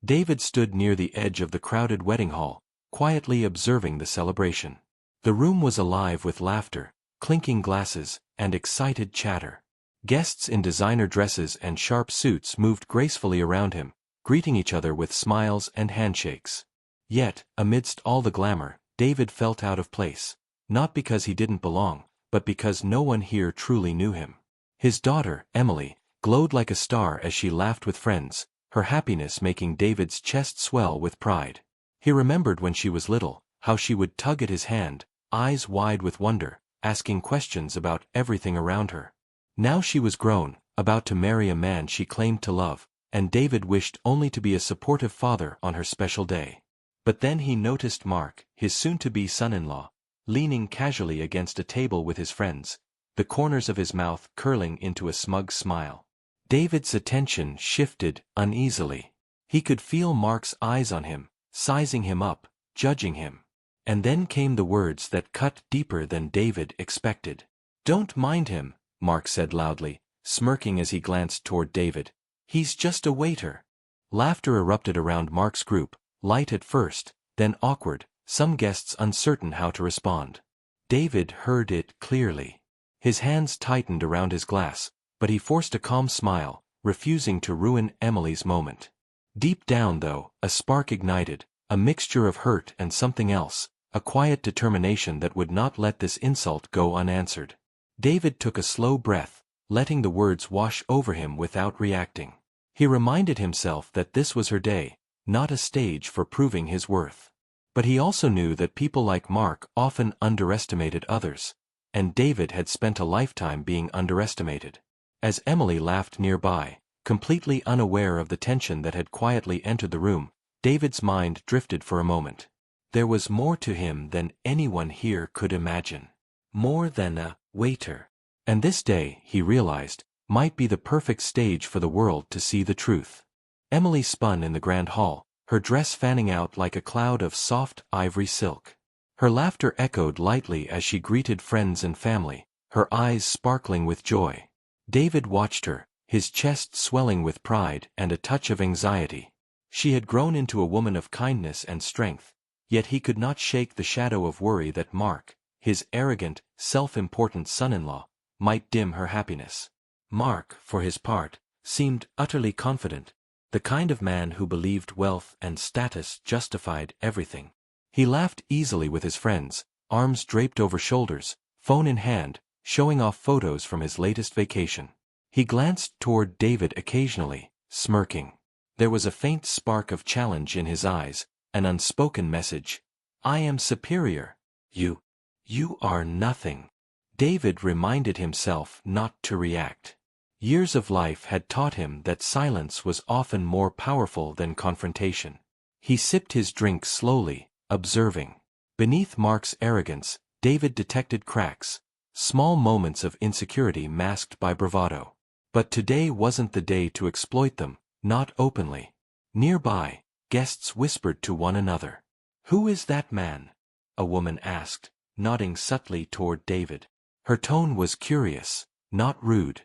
David stood near the edge of the crowded wedding hall, quietly observing the celebration. The room was alive with laughter, clinking glasses, and excited chatter. Guests in designer dresses and sharp suits moved gracefully around him, greeting each other with smiles and handshakes. Yet, amidst all the glamour, David felt out of place, not because he didn't belong, but because no one here truly knew him. His daughter, Emily, glowed like a star as she laughed with friends, her happiness making David's chest swell with pride. He remembered when she was little, how she would tug at his hand, eyes wide with wonder, asking questions about everything around her. Now she was grown, about to marry a man she claimed to love, and David wished only to be a supportive father on her special day. But then he noticed Mark, his soon-to-be son-in-law, leaning casually against a table with his friends, the corners of his mouth curling into a smug smile. David's attention shifted uneasily. He could feel Mark's eyes on him, sizing him up, judging him. And then came the words that cut deeper than David expected. "Don't mind him," Mark said loudly, smirking as he glanced toward David. "He's just a waiter." Laughter erupted around Mark's group, light at first, then awkward, some guests uncertain how to respond. David heard it clearly. His hands tightened around his glass, but he forced a calm smile, refusing to ruin Emily's moment. Deep down, though, a spark ignited, a mixture of hurt and something else, a quiet determination that would not let this insult go unanswered. David took a slow breath, letting the words wash over him without reacting. He reminded himself that this was her day, not a stage for proving his worth. But he also knew that people like Mark often underestimated others, and David had spent a lifetime being underestimated. As Emily laughed nearby, completely unaware of the tension that had quietly entered the room, David's mind drifted for a moment. There was more to him than anyone here could imagine. More than a waiter. And this day, he realized, might be the perfect stage for the world to see the truth. Emily spun in the grand hall, her dress fanning out like a cloud of soft ivory silk. Her laughter echoed lightly as she greeted friends and family, her eyes sparkling with joy. David watched her, his chest swelling with pride and a touch of anxiety. She had grown into a woman of kindness and strength, yet he could not shake the shadow of worry that Mark, his arrogant, self-important son-in-law, might dim her happiness. Mark, for his part, seemed utterly confident, the kind of man who believed wealth and status justified everything. He laughed easily with his friends, arms draped over shoulders, phone in hand, showing off photos from his latest vacation. He glanced toward David occasionally, smirking. There was a faint spark of challenge in his eyes, an unspoken message. "I am superior. You are nothing." David reminded himself not to react. Years of life had taught him that silence was often more powerful than confrontation. He sipped his drink slowly, observing. Beneath Mark's arrogance, David detected cracks, small moments of insecurity masked by bravado. But today wasn't the day to exploit them, not openly. Nearby, guests whispered to one another. "Who is that man?" a woman asked, nodding subtly toward David. Her tone was curious, not rude.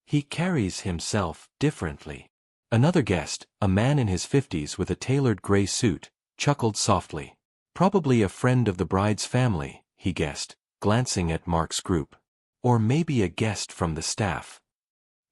"He carries himself differently." Another guest, a man in his 50s with a tailored gray suit, chuckled softly. "Probably a friend of the bride's family," he guessed, glancing at Mark's group. "Or maybe a guest from the staff."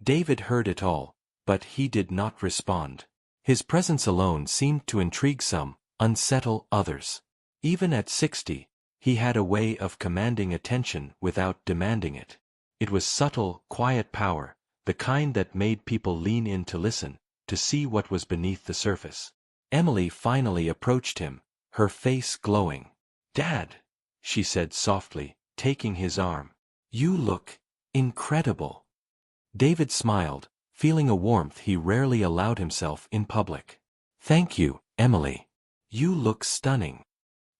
David heard it all, but he did not respond. His presence alone seemed to intrigue some, unsettle others. Even at 60, he had a way of commanding attention without demanding it. It was subtle, quiet power, the kind that made people lean in to listen, to see what was beneath the surface. Emily finally approached him, her face glowing. "Dad," she said softly, taking his arm. "You look incredible." David smiled, feeling a warmth he rarely allowed himself in public. "Thank you, Emily. You look stunning."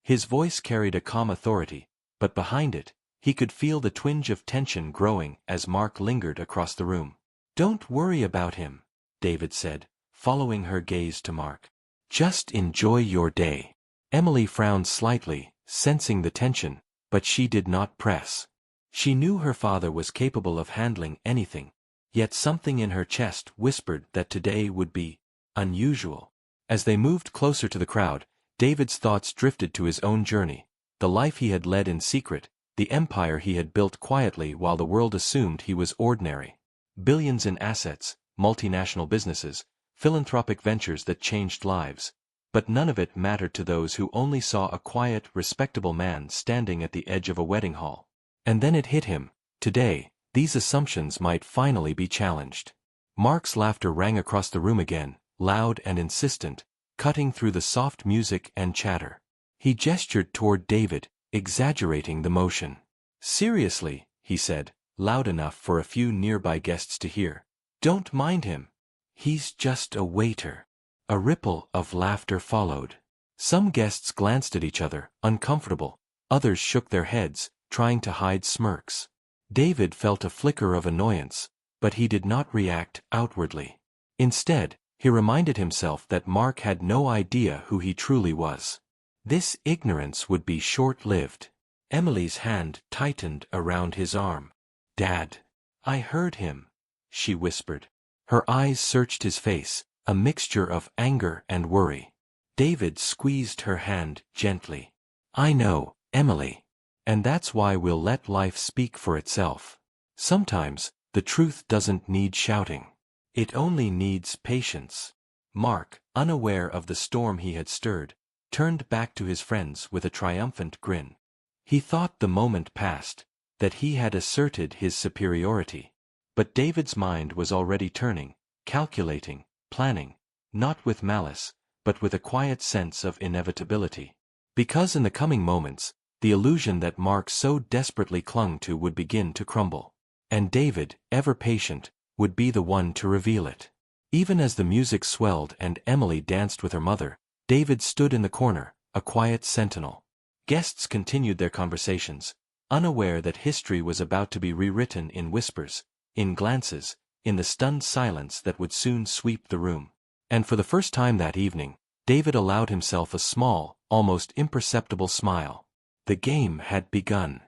His voice carried a calm authority, but behind it, he could feel the twinge of tension growing as Mark lingered across the room. "Don't worry about him," David said, following her gaze to Mark. "Just enjoy your day." Emily frowned slightly, sensing the tension, but she did not press. She knew her father was capable of handling anything, yet something in her chest whispered that today would be unusual. As they moved closer to the crowd, David's thoughts drifted to his own journey, the life he had led in secret, the empire he had built quietly while the world assumed he was ordinary. Billions in assets, multinational businesses, philanthropic ventures that changed lives. But none of it mattered to those who only saw a quiet, respectable man standing at the edge of a wedding hall. And then it hit him. Today, these assumptions might finally be challenged. Mark's laughter rang across the room again, loud and insistent, cutting through the soft music and chatter. He gestured toward David, exaggerating the motion. "Seriously," he said, loud enough for a few nearby guests to hear. "Don't mind him. He's just a waiter." A ripple of laughter followed. Some guests glanced at each other, uncomfortable. Others shook their heads, trying to hide smirks. David felt a flicker of annoyance, but he did not react outwardly. Instead, he reminded himself that Mark had no idea who he truly was. This ignorance would be short-lived. Emily's hand tightened around his arm. "Dad, I heard him," she whispered. Her eyes searched his face, a mixture of anger and worry. David squeezed her hand gently. "I know, Emily. And that's why we'll let life speak for itself. Sometimes, the truth doesn't need shouting. It only needs patience." Mark, unaware of the storm he had stirred, turned back to his friends with a triumphant grin. He thought the moment past, that he had asserted his superiority. But David's mind was already turning, calculating, planning, not with malice, but with a quiet sense of inevitability. Because in the coming moments, the illusion that Mark so desperately clung to would begin to crumble. And David, ever patient, would be the one to reveal it. Even as the music swelled and Emily danced with her mother, David stood in the corner, a quiet sentinel. Guests continued their conversations, unaware that history was about to be rewritten in whispers, in glances, in the stunned silence that would soon sweep the room. And for the first time that evening, David allowed himself a small, almost imperceptible smile. The game had begun.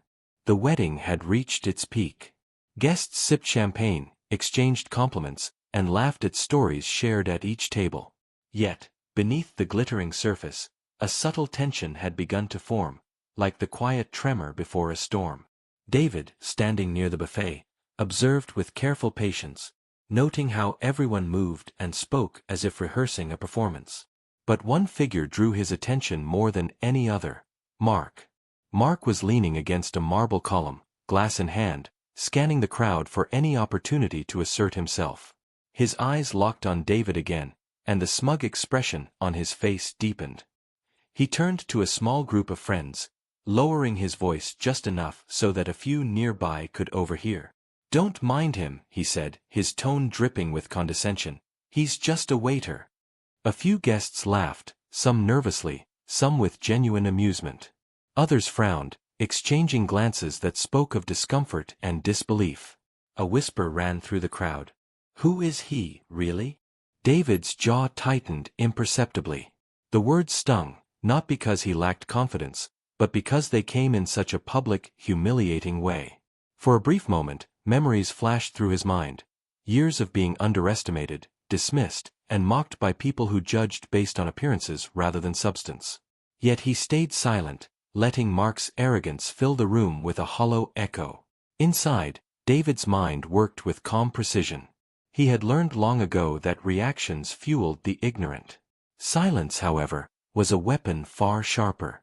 The wedding had reached its peak. Guests sipped champagne, exchanged compliments, and laughed at stories shared at each table. Yet, beneath the glittering surface, a subtle tension had begun to form, like the quiet tremor before a storm. David, standing near the buffet, observed with careful patience, noting how everyone moved and spoke as if rehearsing a performance. But one figure drew his attention more than any other: Mark. Mark was leaning against a marble column, glass in hand, scanning the crowd for any opportunity to assert himself. His eyes locked on David again, and the smug expression on his face deepened. He turned to a small group of friends, lowering his voice just enough so that a few nearby could overhear. "Don't mind him," he said, his tone dripping with condescension. "He's just a waiter." A few guests laughed, some nervously, some with genuine amusement. Others frowned, exchanging glances that spoke of discomfort and disbelief. A whisper ran through the crowd. "Who is he, really?" David's jaw tightened imperceptibly. The words stung, not because he lacked confidence, but because they came in such a public, humiliating way. For a brief moment, memories flashed through his mind. Years of being underestimated, dismissed, and mocked by people who judged based on appearances rather than substance. Yet he stayed silent, letting Mark's arrogance fill the room with a hollow echo. Inside, David's mind worked with calm precision. He had learned long ago that reactions fueled the ignorant. Silence, however, was a weapon far sharper.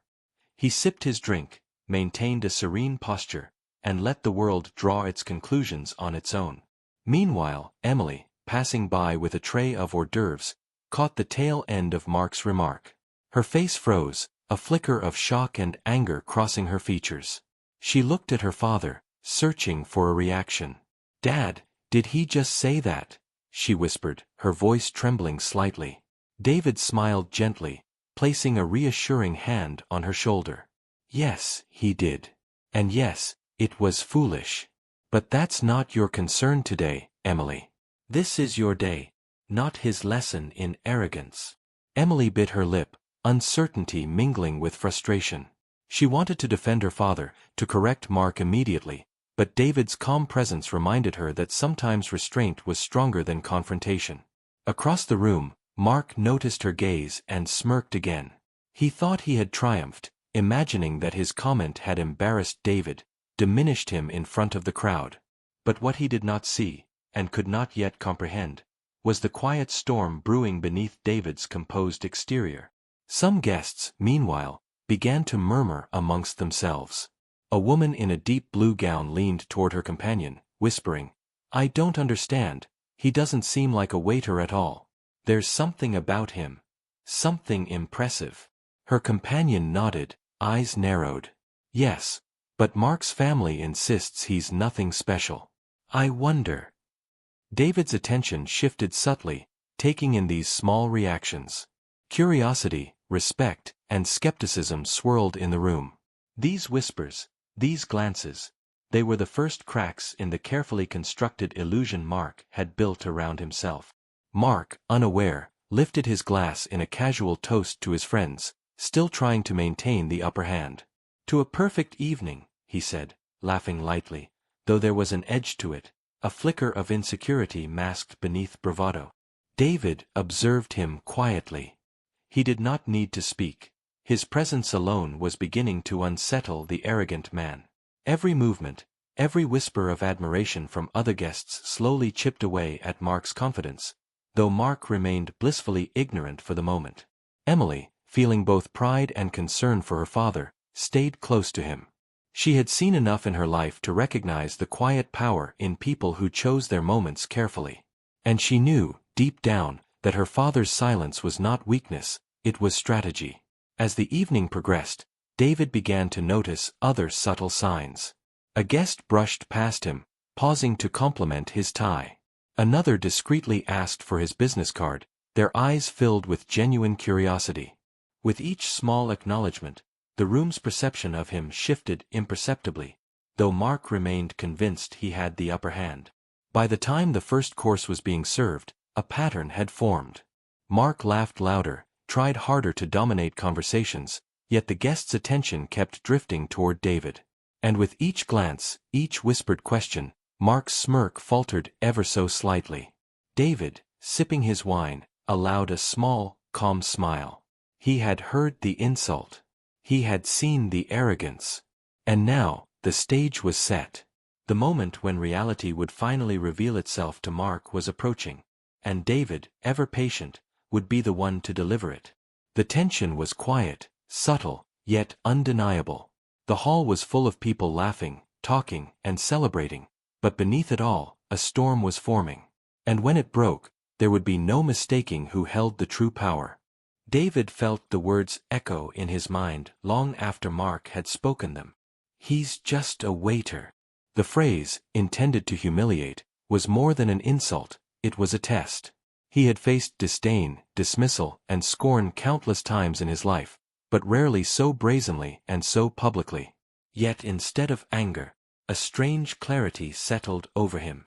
He sipped his drink, maintained a serene posture, and let the world draw its conclusions on its own. Meanwhile, Emily, passing by with a tray of hors d'oeuvres, caught the tail end of Mark's remark. Her face froze, a flicker of shock and anger crossing her features. She looked at her father, searching for a reaction. "Dad, did he just say that?" she whispered, her voice trembling slightly. David smiled gently, placing a reassuring hand on her shoulder. "Yes, he did. And yes, it was foolish. But that's not your concern today, Emily. This is your day, not his lesson in arrogance." Emily bit her lip, uncertainty mingling with frustration. She wanted to defend her father, to correct Mark immediately, but David's calm presence reminded her that sometimes restraint was stronger than confrontation. Across the room, Mark noticed her gaze and smirked again. He thought he had triumphed, imagining that his comment had embarrassed David, diminished him in front of the crowd. But what he did not see, and could not yet comprehend, was the quiet storm brewing beneath David's composed exterior. Some guests, meanwhile, began to murmur amongst themselves. A woman in a deep blue gown leaned toward her companion, whispering, "I don't understand, he doesn't seem like a waiter at all. There's something about him. Something impressive." Her companion nodded, eyes narrowed. "Yes, but Mark's family insists he's nothing special. I wonder." David's attention shifted subtly, taking in these small reactions. Curiosity, respect, and skepticism swirled in the room. These whispers, these glances, they were the first cracks in the carefully constructed illusion Mark had built around himself. Mark, unaware, lifted his glass in a casual toast to his friends, still trying to maintain the upper hand. "To a perfect evening," he said, laughing lightly, though there was an edge to it, a flicker of insecurity masked beneath bravado. David observed him quietly. He did not need to speak. His presence alone was beginning to unsettle the arrogant man. Every movement, every whisper of admiration from other guests slowly chipped away at Mark's confidence, though Mark remained blissfully ignorant for the moment. Emily, feeling both pride and concern for her father, stayed close to him. She had seen enough in her life to recognize the quiet power in people who chose their moments carefully. And she knew, deep down, that her father's silence was not weakness, it was strategy. As the evening progressed, David began to notice other subtle signs. A guest brushed past him, pausing to compliment his tie. Another discreetly asked for his business card, their eyes filled with genuine curiosity. With each small acknowledgement, the room's perception of him shifted imperceptibly, though Mark remained convinced he had the upper hand. By the time the first course was being served, a pattern had formed. Mark laughed louder, tried harder to dominate conversations, yet the guest's attention kept drifting toward David. And with each glance, each whispered question, Mark's smirk faltered ever so slightly. David, sipping his wine, allowed a small, calm smile. He had heard the insult. He had seen the arrogance. And now, the stage was set. The moment when reality would finally reveal itself to Mark was approaching, and David, ever patient, would be the one to deliver it. The tension was quiet, subtle, yet undeniable. The hall was full of people laughing, talking, and celebrating, but beneath it all, a storm was forming. And when it broke, there would be no mistaking who held the true power. David felt the words echo in his mind long after Mark had spoken them. "He's just a waiter." The phrase, intended to humiliate, was more than an insult, it was a test. He had faced disdain, dismissal, and scorn countless times in his life, but rarely so brazenly and so publicly. Yet instead of anger, a strange clarity settled over him.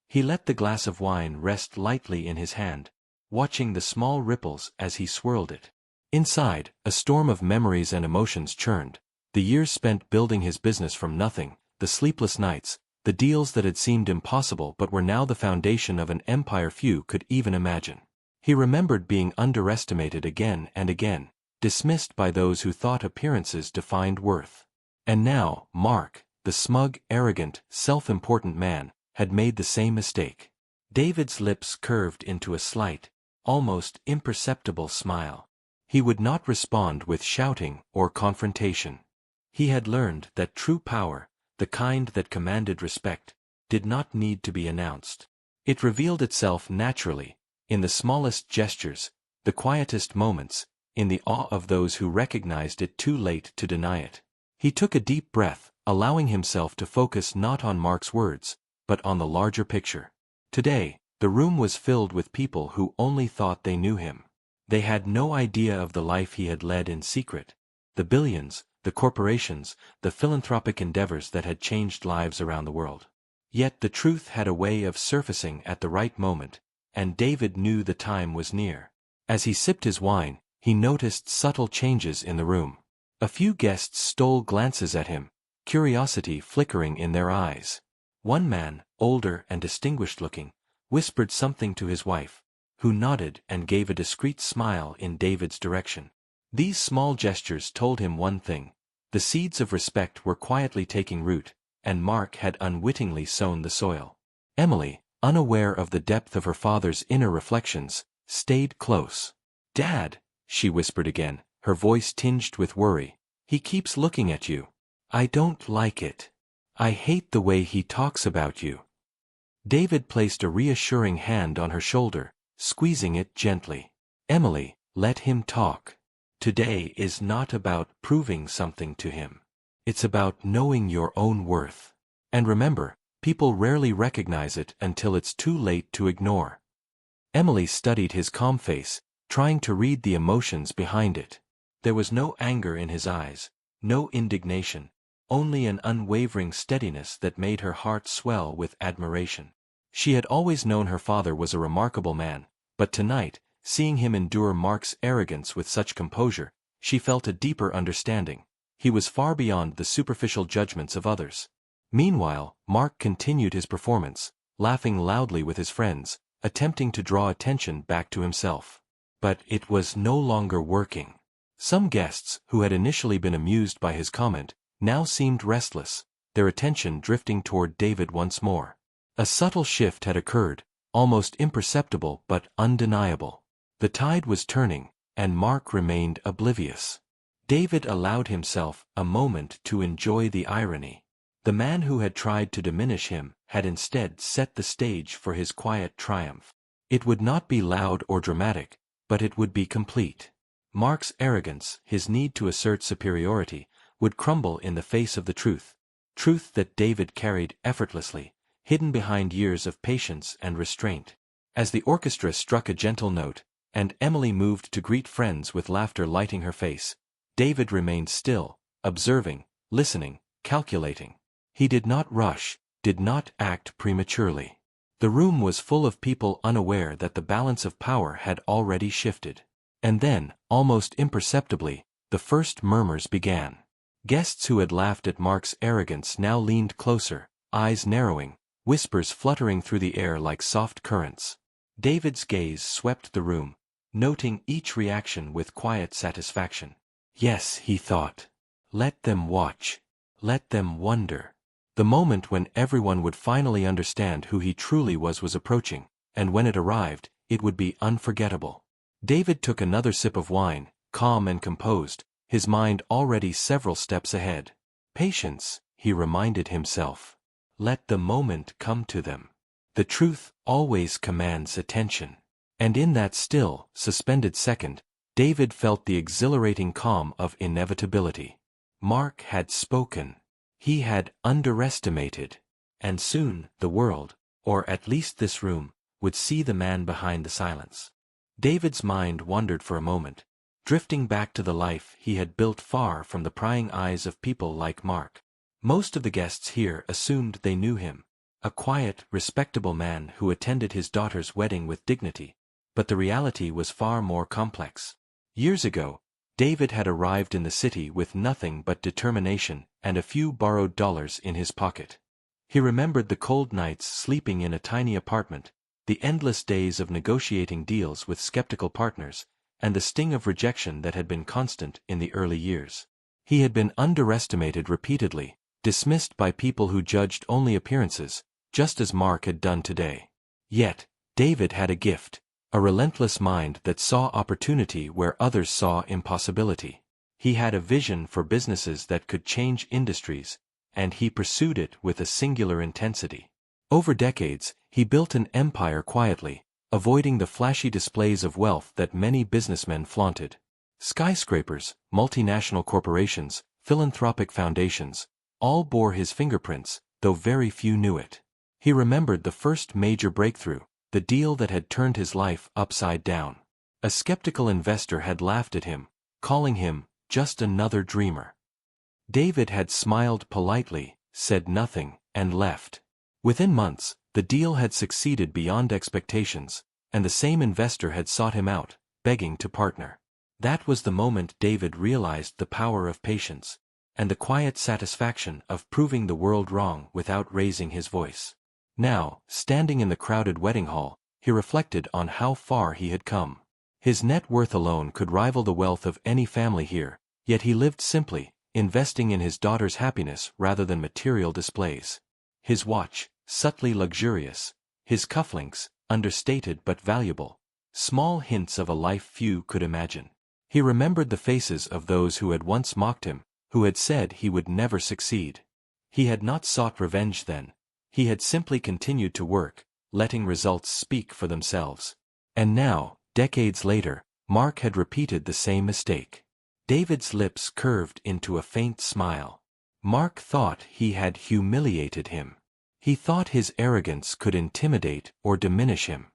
He let the glass of wine rest lightly in his hand, watching the small ripples as he swirled it. Inside, a storm of memories and emotions churned, the years spent building his business from nothing, the sleepless nights, the deals that had seemed impossible but were now the foundation of an empire few could even imagine. He remembered being underestimated again and again, dismissed by those who thought appearances defined worth. And now, Mark, the smug, arrogant, self-important man, had made the same mistake. David's lips curved into a slight, almost imperceptible smile. He would not respond with shouting or confrontation. He had learned that true power, the kind that commanded respect, did not need to be announced. It revealed itself naturally, in the smallest gestures, the quietest moments, in the awe of those who recognized it too late to deny it. He took a deep breath, allowing himself to focus not on Mark's words, but on the larger picture. Today, the room was filled with people who only thought they knew him. They had no idea of the life he had led in secret, the billions, the corporations, the philanthropic endeavors that had changed lives around the world. Yet the truth had a way of surfacing at the right moment, and David knew the time was near. As he sipped his wine, he noticed subtle changes in the room. A few guests stole glances at him, curiosity flickering in their eyes. One man, older and distinguished-looking, whispered something to his wife, who nodded and gave a discreet smile in David's direction. These small gestures told him one thing: the seeds of respect were quietly taking root, and Mark had unwittingly sown the soil. Emily, unaware of the depth of her father's inner reflections, stayed close. "Dad," she whispered again, her voice tinged with worry, "he keeps looking at you. I don't like it. I hate the way he talks about you." David placed a reassuring hand on her shoulder, squeezing it gently. "Emily, let him talk. Today is not about proving something to him. It's about knowing your own worth. And remember, people rarely recognize it until it's too late to ignore." Emily studied his calm face, trying to read the emotions behind it. There was no anger in his eyes, no indignation, only an unwavering steadiness that made her heart swell with admiration. She had always known her father was a remarkable man, but tonight, seeing him endure Mark's arrogance with such composure, she felt a deeper understanding. He was far beyond the superficial judgments of others. Meanwhile, Mark continued his performance, laughing loudly with his friends, attempting to draw attention back to himself. But it was no longer working. Some guests, who had initially been amused by his comment, now seemed restless, their attention drifting toward David once more. A subtle shift had occurred, almost imperceptible but undeniable. The tide was turning, and Mark remained oblivious. David allowed himself a moment to enjoy the irony. The man who had tried to diminish him had instead set the stage for his quiet triumph. It would not be loud or dramatic, but it would be complete. Mark's arrogance, his need to assert superiority, would crumble in the face of the truth that David carried effortlessly, hidden behind years of patience and restraint. As the orchestra struck a gentle note, and Emily moved to greet friends with laughter lighting her face, David remained still, observing, listening, calculating. He did not rush, did not act prematurely. The room was full of people unaware that the balance of power had already shifted. And then, almost imperceptibly, the first murmurs began. Guests who had laughed at Mark's arrogance now leaned closer, eyes narrowing, whispers fluttering through the air like soft currents. David's gaze swept the room, noting each reaction with quiet satisfaction. Yes, he thought. Let them watch. Let them wonder. The moment when everyone would finally understand who he truly was approaching, and when it arrived, it would be unforgettable. David took another sip of wine, calm and composed, his mind already several steps ahead. Patience, he reminded himself. Let the moment come to them. The truth always commands attention. And in that still, suspended second, David felt the exhilarating calm of inevitability. Mark had spoken. He had underestimated. And soon, the world, or at least this room, would see the man behind the silence. David's mind wandered for a moment, drifting back to the life he had built far from the prying eyes of people like Mark. Most of the guests here assumed they knew him, a quiet, respectable man who attended his daughter's wedding with dignity, but the reality was far more complex. Years ago, David had arrived in the city with nothing but determination and a few borrowed dollars in his pocket. He remembered the cold nights sleeping in a tiny apartment, the endless days of negotiating deals with skeptical partners, and the sting of rejection that had been constant in the early years. He had been underestimated repeatedly, dismissed by people who judged only appearances, just as Mark had done today. Yet, David had a gift. A relentless mind that saw opportunity where others saw impossibility. He had a vision for businesses that could change industries, and he pursued it with a singular intensity. Over decades, he built an empire quietly, avoiding the flashy displays of wealth that many businessmen flaunted. Skyscrapers, multinational corporations, philanthropic foundations, all bore his fingerprints, though very few knew it. He remembered the first major breakthrough, the deal that had turned his life upside down. A skeptical investor had laughed at him, calling him just another dreamer. David had smiled politely, said nothing, and left. Within months, the deal had succeeded beyond expectations, and the same investor had sought him out, begging to partner. That was the moment David realized the power of patience, and the quiet satisfaction of proving the world wrong without raising his voice. Now, standing in the crowded wedding hall, he reflected on how far he had come. His net worth alone could rival the wealth of any family here, yet he lived simply, investing in his daughter's happiness rather than material displays. His watch, subtly luxurious. His cufflinks, understated but valuable. Small hints of a life few could imagine. He remembered the faces of those who had once mocked him, who had said he would never succeed. He had not sought revenge then. He had simply continued to work, letting results speak for themselves. And now, decades later, Mark had repeated the same mistake. David's lips curved into a faint smile. Mark thought he had humiliated him. He thought his arrogance could intimidate or diminish him.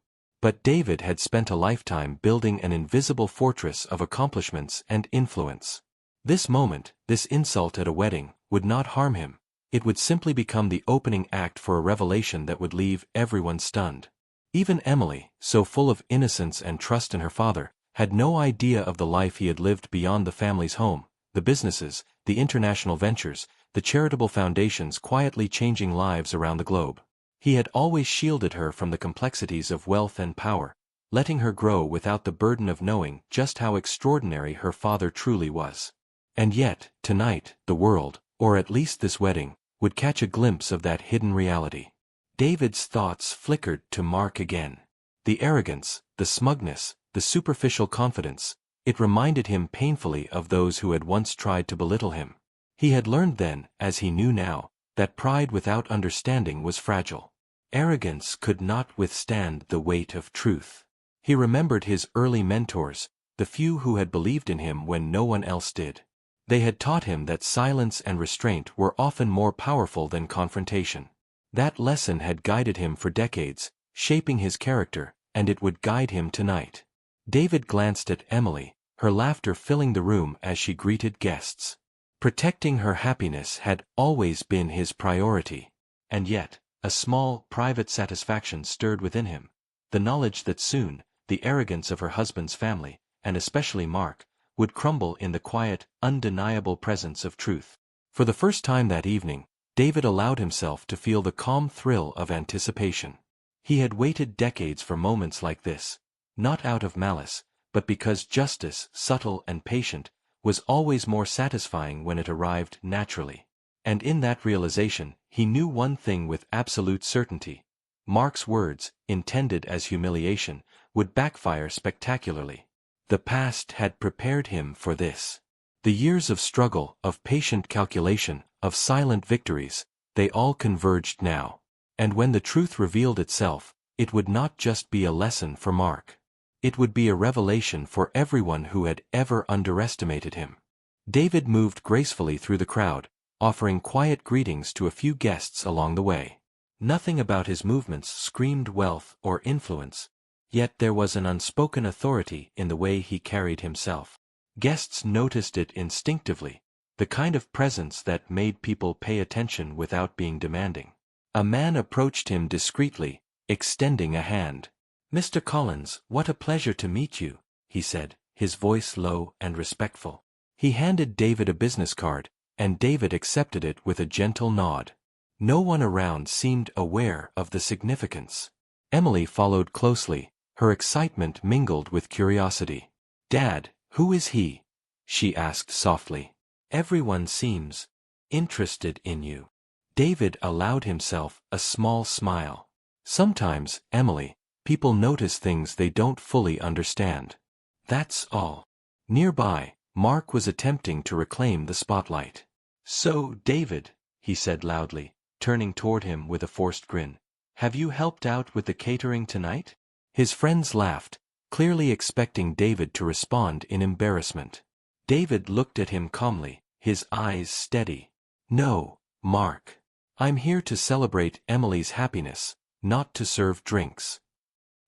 But David had spent a lifetime building an invisible fortress of accomplishments and influence. This moment, this insult at a wedding, would not harm him. It would simply become the opening act for a revelation that would leave everyone stunned. Even Emily, so full of innocence and trust in her father, had no idea of the life he had lived beyond the family's home, the businesses, the international ventures, the charitable foundations quietly changing lives around the globe. He had always shielded her from the complexities of wealth and power, letting her grow without the burden of knowing just how extraordinary her father truly was. And yet, tonight, the world, or at least this wedding, would catch a glimpse of that hidden reality. David's thoughts flickered to Mark again. The arrogance, the smugness, the superficial confidence, it reminded him painfully of those who had once tried to belittle him. He had learned then, as he knew now, that pride without understanding was fragile. Arrogance could not withstand the weight of truth. He remembered his early mentors, the few who had believed in him when no one else did. They had taught him that silence and restraint were often more powerful than confrontation. That lesson had guided him for decades, shaping his character, and it would guide him tonight. David glanced at Emily, her laughter filling the room as she greeted guests. Protecting her happiness had always been his priority. And yet, a small, private satisfaction stirred within him. The knowledge that soon, the arrogance of her husband's family, and especially Mark, would crumble in the quiet, undeniable presence of truth. For the first time that evening, David allowed himself to feel the calm thrill of anticipation. He had waited decades for moments like this, not out of malice, but because justice, subtle and patient, was always more satisfying when it arrived naturally. And in that realization, he knew one thing with absolute certainty. Mark's words, intended as humiliation, would backfire spectacularly. The past had prepared him for this. The years of struggle, of patient calculation, of silent victories, they all converged now. And when the truth revealed itself, it would not just be a lesson for Mark. It would be a revelation for everyone who had ever underestimated him. David moved gracefully through the crowd, offering quiet greetings to a few guests along the way. Nothing about his movements screamed wealth or influence, yet there was an unspoken authority in the way he carried himself. Guests noticed it instinctively, the kind of presence that made people pay attention without being demanding. A man approached him discreetly, extending a hand. "Mr. Collins, what a pleasure to meet you," he said, his voice low and respectful. He handed David a business card, and David accepted it with a gentle nod. No one around seemed aware of the significance. Emily followed closely, her excitement mingled with curiosity. "Dad, who is he?" she asked softly. "Everyone seems interested in you." David allowed himself a small smile. "Sometimes, Emily, people notice things they don't fully understand. That's all." Nearby, Mark was attempting to reclaim the spotlight. "So, David," he said loudly, turning toward him with a forced grin, "have you helped out with the catering tonight?" His friends laughed, clearly expecting David to respond in embarrassment. David looked at him calmly, his eyes steady. "No, Mark. I'm here to celebrate Emily's happiness, not to serve drinks."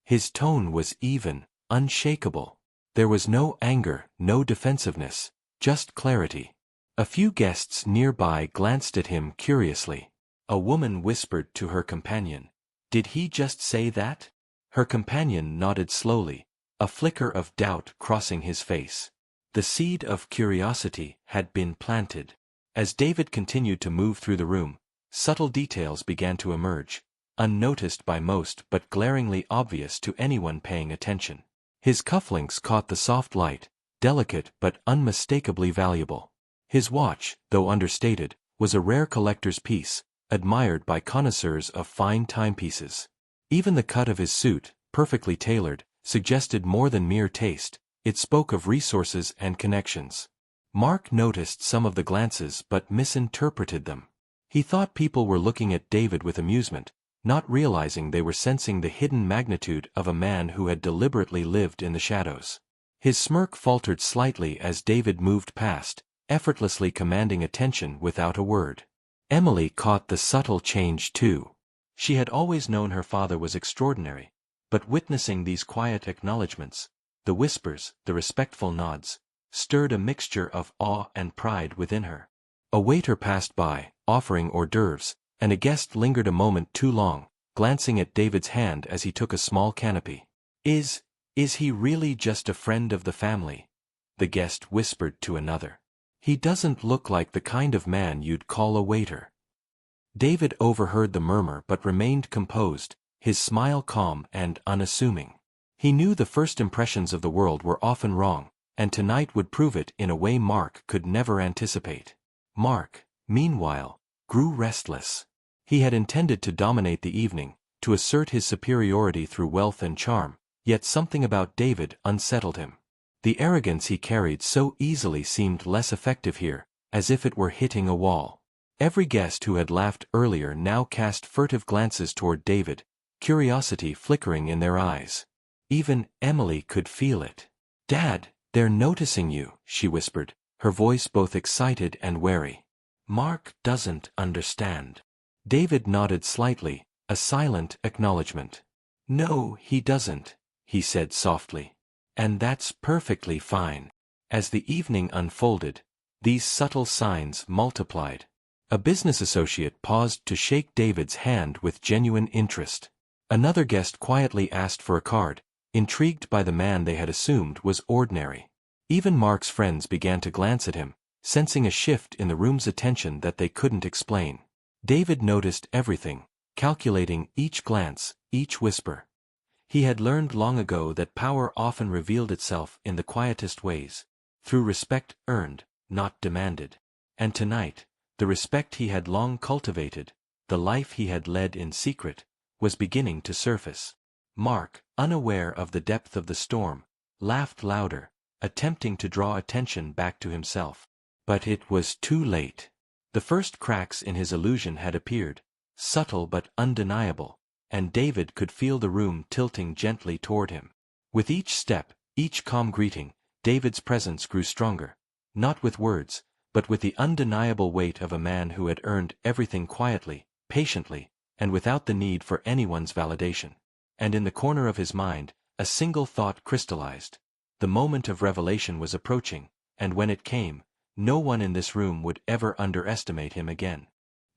His tone was even, unshakable. There was no anger, no defensiveness, just clarity. A few guests nearby glanced at him curiously. A woman whispered to her companion, "Did he just say that?" Her companion nodded slowly, a flicker of doubt crossing his face. The seed of curiosity had been planted. As David continued to move through the room, subtle details began to emerge. unnoticed by most but glaringly obvious to anyone paying attention. His cufflinks caught the soft light, delicate but unmistakably valuable. His watch, though understated, was a rare collector's piece, admired by connoisseurs of fine timepieces. Even the cut of his suit, perfectly tailored, suggested more than mere taste. It spoke of resources and connections. Mark noticed some of the glances but misinterpreted them. He thought people were looking at David with amusement, not realizing they were sensing the hidden magnitude of a man who had deliberately lived in the shadows. His smirk faltered slightly as David moved past, effortlessly commanding attention without a word. Emily caught the subtle change too. She had always known her father was extraordinary, but witnessing these quiet acknowledgments, the whispers, the respectful nods, stirred a mixture of awe and pride within her. A waiter passed by, offering hors d'oeuvres, and a guest lingered a moment too long, glancing at David's hand as he took a small canapé. Is he really just a friend of the family?" the guest whispered to another. "He doesn't look like the kind of man you'd call a waiter." David overheard the murmur but remained composed, his smile calm and unassuming. He knew the first impressions of the world were often wrong, and tonight would prove it in a way Mark could never anticipate. Mark, meanwhile, grew restless. He had intended to dominate the evening, to assert his superiority through wealth and charm, yet something about David unsettled him. The arrogance he carried so easily seemed less effective here, as if it were hitting a wall. Every guest who had laughed earlier now cast furtive glances toward David, curiosity flickering in their eyes. Even Emily could feel it. "Dad, they're noticing you," she whispered, her voice both excited and wary. "Mark doesn't understand." David nodded slightly, a silent acknowledgement. "No, he doesn't," he said softly. "And that's perfectly fine." As the evening unfolded, these subtle signs multiplied. A business associate paused to shake David's hand with genuine interest. Another guest quietly asked for a card, intrigued by the man they had assumed was ordinary. Even Mark's friends began to glance at him, sensing a shift in the room's attention that they couldn't explain. David noticed everything, calculating each glance, each whisper. He had learned long ago that power often revealed itself in the quietest ways, through respect earned, not demanded. And tonight, the respect he had long cultivated, the life he had led in secret, was beginning to surface. Mark, unaware of the depth of the storm, laughed louder, attempting to draw attention back to himself. But it was too late. The first cracks in his illusion had appeared, subtle but undeniable, and David could feel the room tilting gently toward him. With each step, each calm greeting, David's presence grew stronger, not with words, but with the undeniable weight of a man who had earned everything quietly, patiently, and without the need for anyone's validation. And in the corner of his mind, a single thought crystallized. The moment of revelation was approaching, and when it came, no one in this room would ever underestimate him again.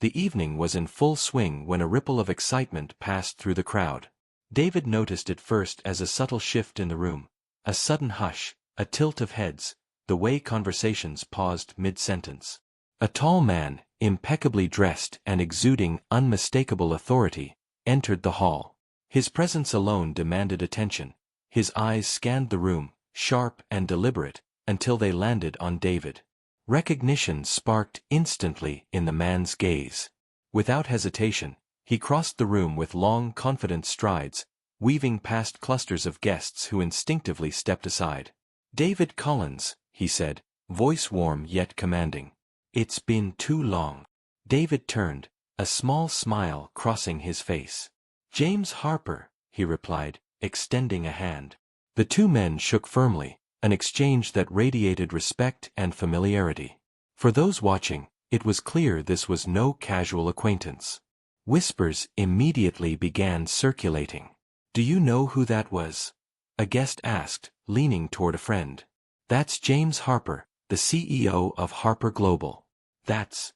The evening was in full swing when a ripple of excitement passed through the crowd. David noticed it first as a subtle shift in the room, a sudden hush, a tilt of heads, the way conversations paused mid-sentence. A tall man, impeccably dressed and exuding unmistakable authority, entered the hall. His presence alone demanded attention. His eyes scanned the room, sharp and deliberate, until they landed on David. Recognition sparked instantly in the man's gaze. Without hesitation, he crossed the room with long, confident strides, weaving past clusters of guests who instinctively stepped aside. "David Collins," he said, voice warm yet commanding. "It's been too long." David turned, a small smile crossing his face. "James Harper," he replied, extending a hand. The two men shook firmly, an exchange that radiated respect and familiarity. For those watching, it was clear this was no casual acquaintance. Whispers immediately began circulating. "Do you know who that was?" a guest asked, leaning toward a friend. "That's James Harper, the CEO of Harper Global." That's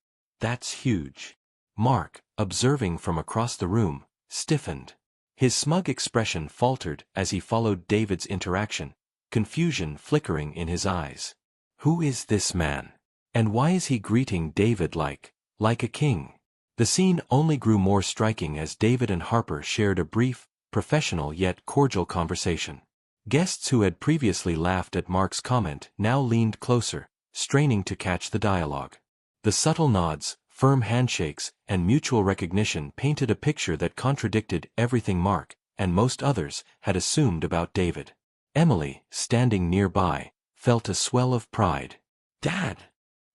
huge." Mark, observing from across the room, stiffened. His smug expression faltered as he followed David's interaction, confusion flickering in his eyes. Who is this man? And why is he greeting David like a king? The scene only grew more striking as David and Harper shared a brief, professional yet cordial conversation. Guests who had previously laughed at Mark's comment now leaned closer, straining to catch the dialogue. The subtle nods, firm handshakes, and mutual recognition painted a picture that contradicted everything Mark, and most others, had assumed about David. Emily, standing nearby, felt a swell of pride. "Dad!"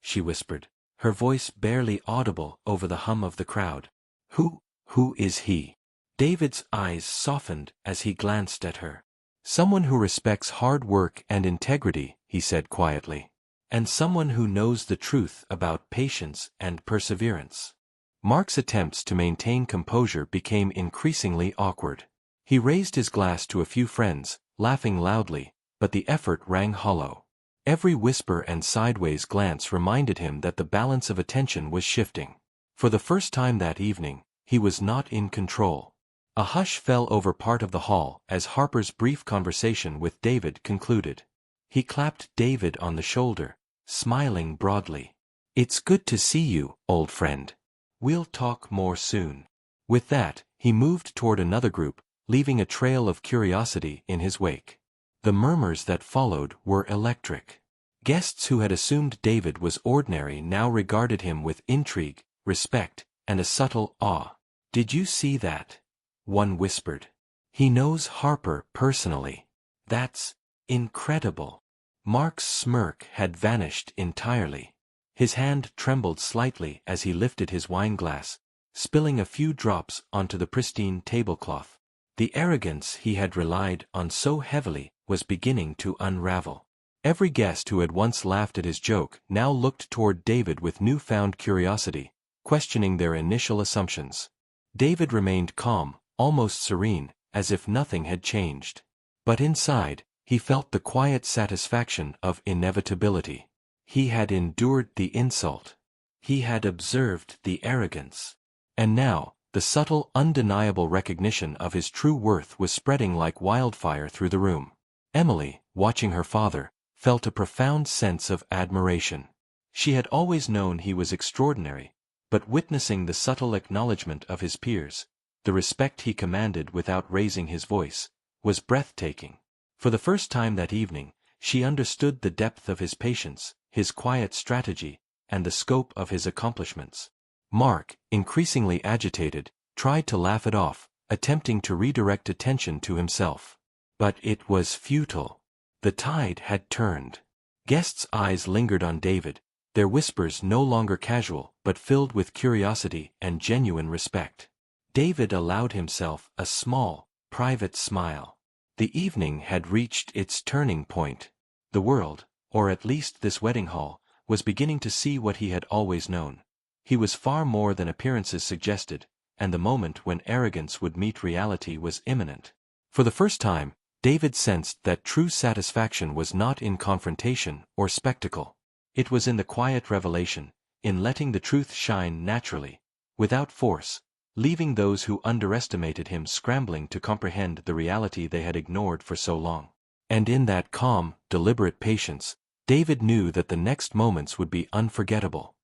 she whispered, her voice barely audible over the hum of the crowd. Who is he?" David's eyes softened as he glanced at her. "Someone who respects hard work and integrity," he said quietly. "And someone who knows the truth about patience and perseverance." Mark's attempts to maintain composure became increasingly awkward. He raised his glass to a few friends, laughing loudly, but the effort rang hollow. Every whisper and sideways glance reminded him that the balance of attention was shifting. For the first time that evening, he was not in control. A hush fell over part of the hall as Harper's brief conversation with David concluded. He clapped David on the shoulder, smiling broadly. "It's good to see you, old friend. We'll talk more soon." With that, he moved toward another group, leaving a trail of curiosity in his wake. The murmurs that followed were electric. Guests who had assumed David was ordinary now regarded him with intrigue, respect, and a subtle awe. "Did you see that?" one whispered. "He knows Harper personally. That's incredible." Mark's smirk had vanished entirely. His hand trembled slightly as he lifted his wineglass, spilling a few drops onto the pristine tablecloth. The arrogance he had relied on so heavily was beginning to unravel. Every guest who had once laughed at his joke now looked toward David with newfound curiosity, questioning their initial assumptions. David remained calm, almost serene, as if nothing had changed. But inside, he felt the quiet satisfaction of inevitability. He had endured the insult. He had observed the arrogance. And now, the subtle, undeniable recognition of his true worth was spreading like wildfire through the room. Emily, watching her father, felt a profound sense of admiration. She had always known he was extraordinary, but witnessing the subtle acknowledgement of his peers, the respect he commanded without raising his voice, was breathtaking. For the first time that evening, she understood the depth of his patience, his quiet strategy, and the scope of his accomplishments. Mark, increasingly agitated, tried to laugh it off, attempting to redirect attention to himself. But it was futile. The tide had turned. Guests' eyes lingered on David, their whispers no longer casual but filled with curiosity and genuine respect. David allowed himself a small, private smile. The evening had reached its turning point. The world, or at least this wedding hall, was beginning to see what he had always known. He was far more than appearances suggested, and the moment when arrogance would meet reality was imminent. For the first time, David sensed that true satisfaction was not in confrontation or spectacle. It was in the quiet revelation, in letting the truth shine naturally, without force, leaving those who underestimated him scrambling to comprehend the reality they had ignored for so long. And in that calm, deliberate patience, David knew that the next moments would be unforgettable.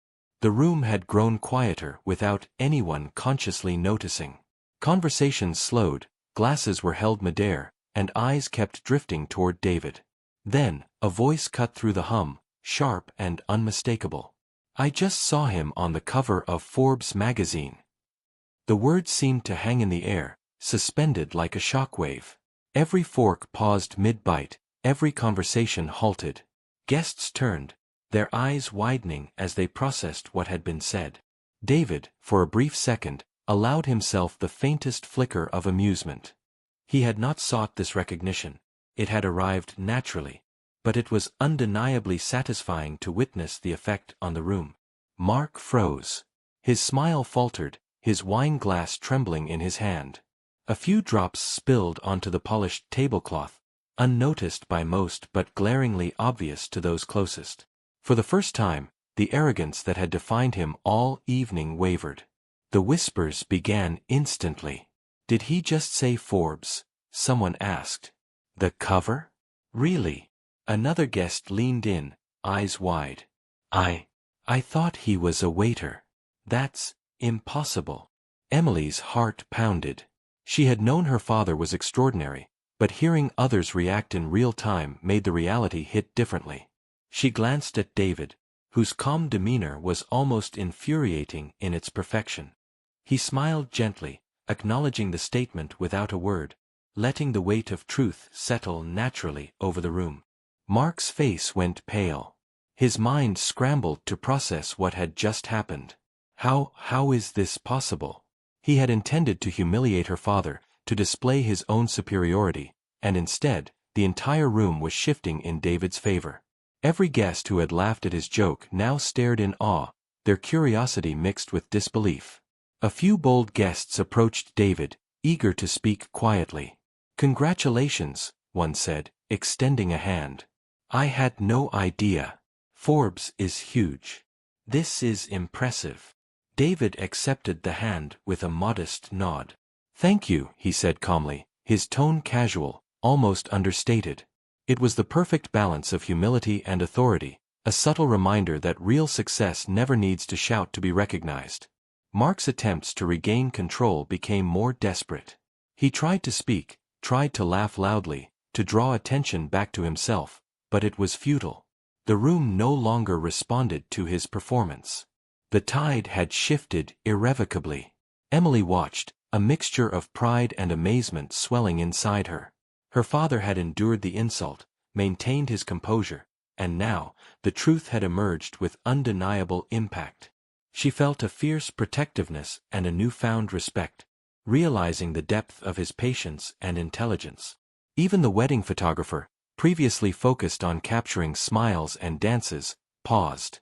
The room had grown quieter without anyone consciously noticing. Conversations slowed, glasses were held midair, and eyes kept drifting toward David. Then, a voice cut through the hum, sharp and unmistakable. "I just saw him on the cover of Forbes magazine." The words seemed to hang in the air, suspended like a shockwave. Every fork paused mid-bite, every conversation halted. Guests turned, their eyes widening as they processed what had been said. David, for a brief second, allowed himself the faintest flicker of amusement. He had not sought this recognition, it had arrived naturally, but it was undeniably satisfying to witness the effect on the room. Mark froze. His smile faltered, his wine-glass trembling in his hand. A few drops spilled onto the polished tablecloth, unnoticed by most but glaringly obvious to those closest. For the first time, the arrogance that had defined him all evening wavered. The whispers began instantly. "Did he just say Forbes?" someone asked. "The cover? Really?" Another guest leaned in, eyes wide. I thought he was a waiter." Impossible. Emily's heart pounded. She had known her father was extraordinary, but hearing others react in real time made the reality hit differently. She glanced at David, whose calm demeanor was almost infuriating in its perfection. He smiled gently, acknowledging the statement without a word, letting the weight of truth settle naturally over the room. Mark's face went pale. His mind scrambled to process what had just happened. How is this possible? He had intended to humiliate her father, to display his own superiority, and instead, the entire room was shifting in David's favor. Every guest who had laughed at his joke now stared in awe, their curiosity mixed with disbelief. A few bold guests approached David, eager to speak quietly. "Congratulations," one said, extending a hand. "I had no idea. Forbes is huge. This is impressive." David accepted the hand with a modest nod. "Thank you," he said calmly, his tone casual, almost understated. It was the perfect balance of humility and authority, a subtle reminder that real success never needs to shout to be recognized. Mark's attempts to regain control became more desperate. He tried to speak, tried to laugh loudly, to draw attention back to himself, but it was futile. The room no longer responded to his performance. The tide had shifted irrevocably. Emily watched, a mixture of pride and amazement swelling inside her. Her father had endured the insult, maintained his composure, and now, the truth had emerged with undeniable impact. She felt a fierce protectiveness and a newfound respect, realizing the depth of his patience and intelligence. Even the wedding photographer, previously focused on capturing smiles and dances, paused.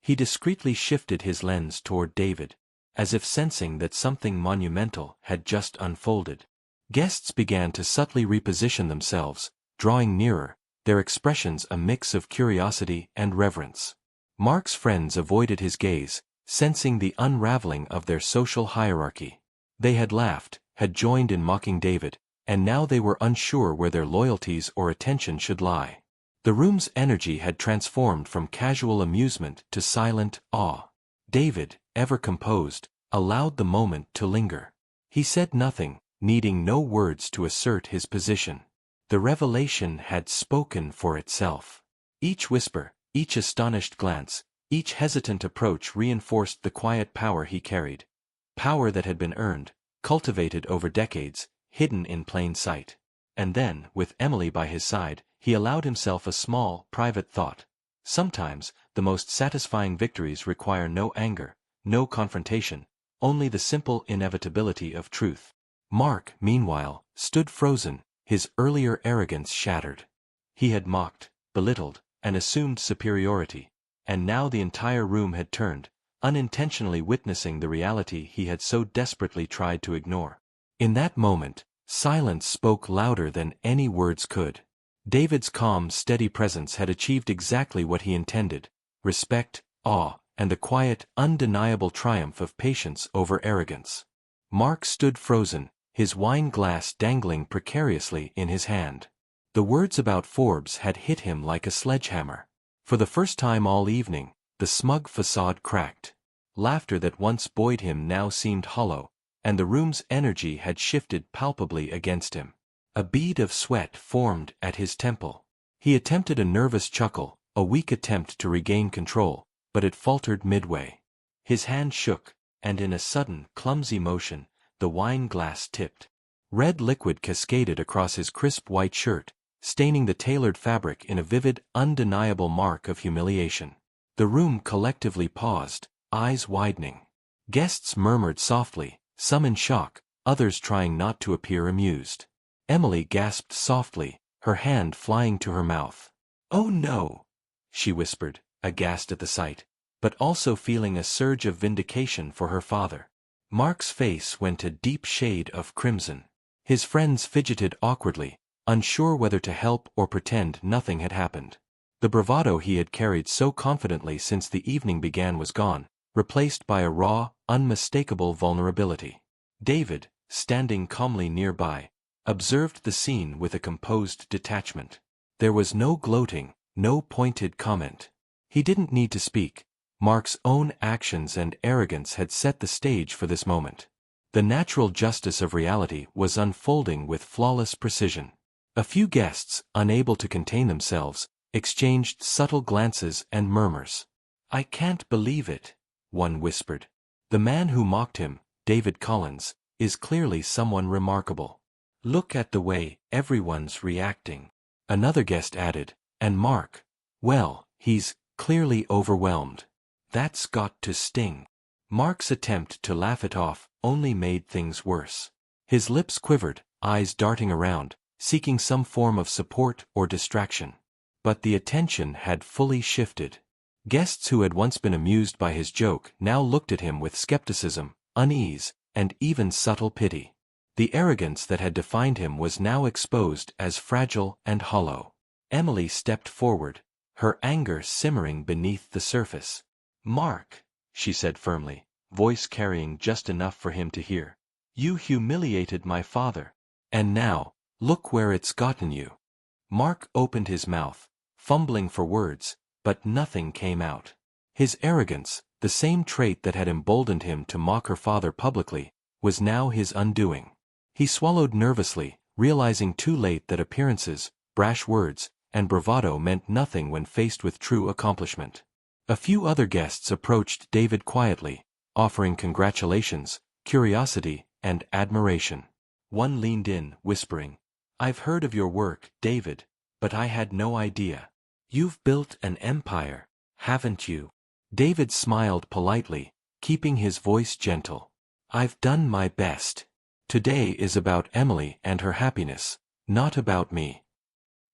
He discreetly shifted his lens toward David, as if sensing that something monumental had just unfolded. Guests began to subtly reposition themselves, drawing nearer, their expressions a mix of curiosity and reverence. Mark's friends avoided his gaze, sensing the unraveling of their social hierarchy. They had laughed, had joined in mocking David, and now they were unsure where their loyalties or attention should lie. The room's energy had transformed from casual amusement to silent awe. David, ever composed, allowed the moment to linger. He said nothing, needing no words to assert his position. The revelation had spoken for itself. Each whisper, each astonished glance, each hesitant approach reinforced the quiet power he carried. Power that had been earned, cultivated over decades, hidden in plain sight. And then, with Emily by his side, he allowed himself a small, private thought. Sometimes, the most satisfying victories require no anger, no confrontation, only the simple inevitability of truth. Mark, meanwhile, stood frozen, his earlier arrogance shattered. He had mocked, belittled, and assumed superiority, and now the entire room had turned, unintentionally witnessing the reality he had so desperately tried to ignore. In that moment, silence spoke louder than any words could. David's calm, steady presence had achieved exactly what he intended: respect, awe, and the quiet, undeniable triumph of patience over arrogance. Mark stood frozen, his wine glass dangling precariously in his hand. The words about Forbes had hit him like a sledgehammer. For the first time all evening, the smug facade cracked. Laughter that once buoyed him now seemed hollow, and the room's energy had shifted palpably against him. A bead of sweat formed at his temple. He attempted a nervous chuckle, a weak attempt to regain control, but it faltered midway. His hand shook, and in a sudden, clumsy motion, the wine glass tipped. Red liquid cascaded across his crisp white shirt, staining the tailored fabric in a vivid, undeniable mark of humiliation. The room collectively paused, eyes widening. Guests murmured softly, some in shock, others trying not to appear amused. Emily gasped softly, her hand flying to her mouth. "Oh no!" she whispered, aghast at the sight, but also feeling a surge of vindication for her father. Mark's face went a deep shade of crimson. His friends fidgeted awkwardly, unsure whether to help or pretend nothing had happened. The bravado he had carried so confidently since the evening began was gone, replaced by a raw, unmistakable vulnerability. David, standing calmly nearby, observed the scene with a composed detachment. There was no gloating, no pointed comment. He didn't need to speak. Mark's own actions and arrogance had set the stage for this moment. The natural justice of reality was unfolding with flawless precision. A few guests, unable to contain themselves, exchanged subtle glances and murmurs. "I can't believe it," one whispered. "The man who mocked him, David Collins, is clearly someone remarkable. Look at the way everyone's reacting." Another guest added, "And Mark, well, he's clearly overwhelmed. That's got to sting." Mark's attempt to laugh it off only made things worse. His lips quivered, eyes darting around, seeking some form of support or distraction. But the attention had fully shifted. Guests who had once been amused by his joke now looked at him with skepticism, unease, and even subtle pity. The arrogance that had defined him was now exposed as fragile and hollow. Emily stepped forward, her anger simmering beneath the surface. "Mark," she said firmly, voice carrying just enough for him to hear, "you humiliated my father. And now, look where it's gotten you." Mark opened his mouth, fumbling for words, but nothing came out. His arrogance, the same trait that had emboldened him to mock her father publicly, was now his undoing. He swallowed nervously, realizing too late that appearances, brash words, and bravado meant nothing when faced with true accomplishment. A few other guests approached David quietly, offering congratulations, curiosity, and admiration. One leaned in, whispering, "I've heard of your work, David, but I had no idea. You've built an empire, haven't you?" David smiled politely, keeping his voice gentle. "I've done my best. Today is about Emily and her happiness, not about me."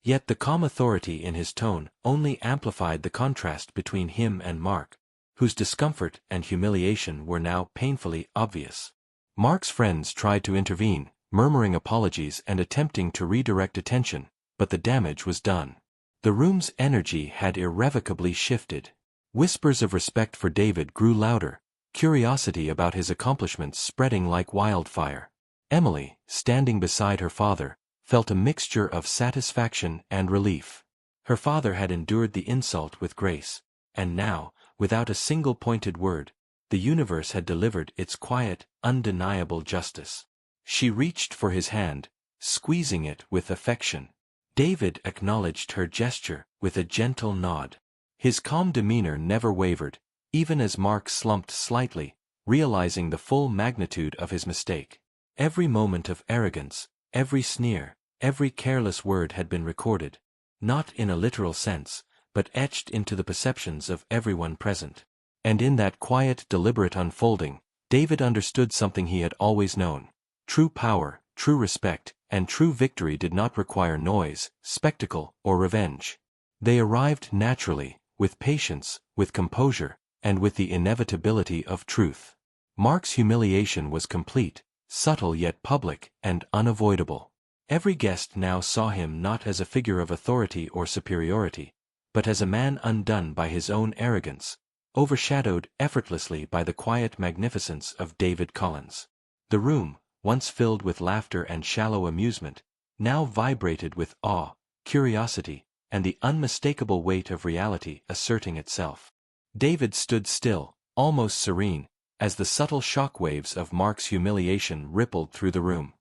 Yet the calm authority in his tone only amplified the contrast between him and Mark, whose discomfort and humiliation were now painfully obvious. Mark's friends tried to intervene, murmuring apologies and attempting to redirect attention, but the damage was done. The room's energy had irrevocably shifted. Whispers of respect for David grew louder, curiosity about his accomplishments spreading like wildfire. Emily, standing beside her father, felt a mixture of satisfaction and relief. Her father had endured the insult with grace, and now, without a single pointed word, the universe had delivered its quiet, undeniable justice. She reached for his hand, squeezing it with affection. David acknowledged her gesture with a gentle nod. His calm demeanor never wavered, even as Mark slumped slightly, realizing the full magnitude of his mistake. Every moment of arrogance, every sneer, every careless word had been recorded, not in a literal sense, but etched into the perceptions of everyone present. And in that quiet, deliberate unfolding, David understood something he had always known. True power, true respect, and true victory did not require noise, spectacle, or revenge. They arrived naturally, with patience, with composure, and with the inevitability of truth. Mark's humiliation was complete, subtle yet public, and unavoidable. Every guest now saw him not as a figure of authority or superiority, but as a man undone by his own arrogance, overshadowed effortlessly by the quiet magnificence of David Collins. The room, once filled with laughter and shallow amusement, now vibrated with awe, curiosity, and the unmistakable weight of reality asserting itself. David stood still, almost serene, as the subtle shock waves of Mark's humiliation rippled through the room.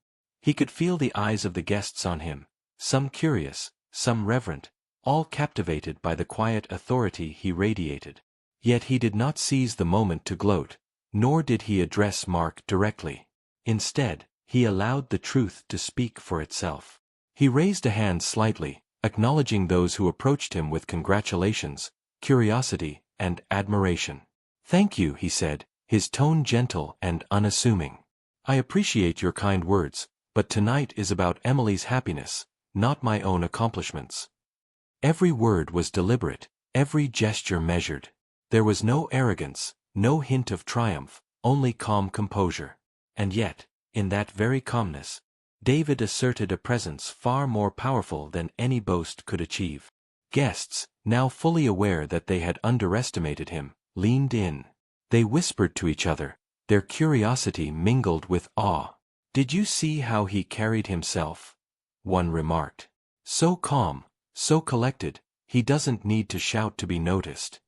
He could feel the eyes of the guests on him, some curious, some reverent, all captivated by the quiet authority he radiated. Yet he did not seize the moment to gloat, nor did he address Mark directly. Instead, he allowed the truth to speak for itself. He raised a hand slightly, acknowledging those who approached him with congratulations, curiosity, and admiration. "Thank you," he said, his tone gentle and unassuming. "I appreciate your kind words, but tonight is about Emily's happiness, not my own accomplishments." Every word was deliberate, every gesture measured. There was no arrogance, no hint of triumph, only calm composure. And yet, in that very calmness, David asserted a presence far more powerful than any boast could achieve. Guests, now fully aware that they had underestimated him, leaned in. They whispered to each other, their curiosity mingled with awe. "Did you see how he carried himself?" one remarked. "So calm, so collected, he doesn't need to shout to be noticed."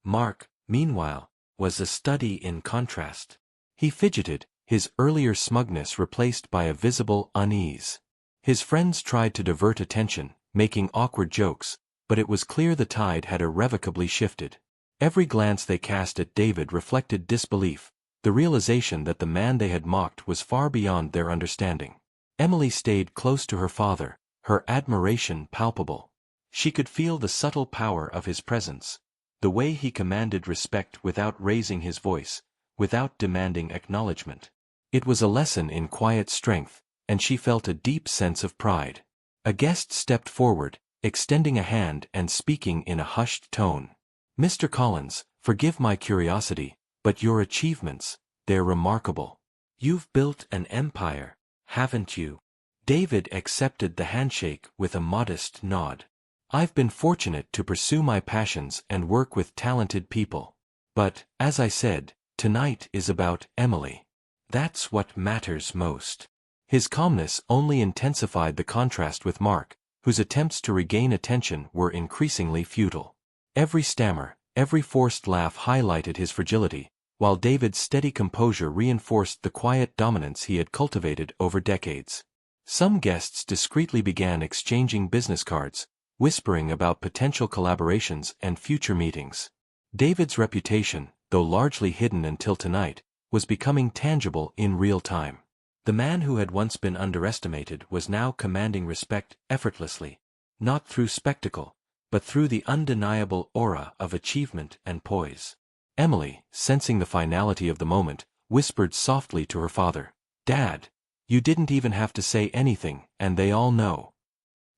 Mark, meanwhile, was a study in contrast. He fidgeted, his earlier smugness replaced by a visible unease. His friends tried to divert attention, making awkward jokes, but it was clear the tide had irrevocably shifted. Every glance they cast at David reflected disbelief, the realization that the man they had mocked was far beyond their understanding. Emily stayed close to her father, her admiration palpable. She could feel the subtle power of his presence, the way he commanded respect without raising his voice, without demanding acknowledgement. It was a lesson in quiet strength, and she felt a deep sense of pride. A guest stepped forward, extending a hand and speaking in a hushed tone. "Mr. Collins, forgive my curiosity, but your achievements, they're remarkable. You've built an empire, haven't you?" David accepted the handshake with a modest nod. "I've been fortunate to pursue my passions and work with talented people. But, as I said, tonight is about Emily. That's what matters most." His calmness only intensified the contrast with Mark, whose attempts to regain attention were increasingly futile. Every stammer, every forced laugh highlighted his fragility, while David's steady composure reinforced the quiet dominance he had cultivated over decades. Some guests discreetly began exchanging business cards, whispering about potential collaborations and future meetings. David's reputation, though largely hidden until tonight, was becoming tangible in real time. The man who had once been underestimated was now commanding respect effortlessly, not through spectacle, but through the undeniable aura of achievement and poise. Emily, sensing the finality of the moment, whispered softly to her father, "Dad, you didn't even have to say anything, and they all know."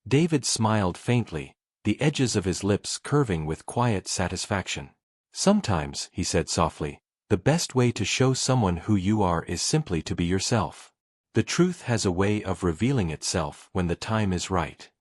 David smiled faintly, the edges of his lips curving with quiet satisfaction. "Sometimes," he said softly, "the best way to show someone who you are is simply to be yourself. The truth has a way of revealing itself when the time is right."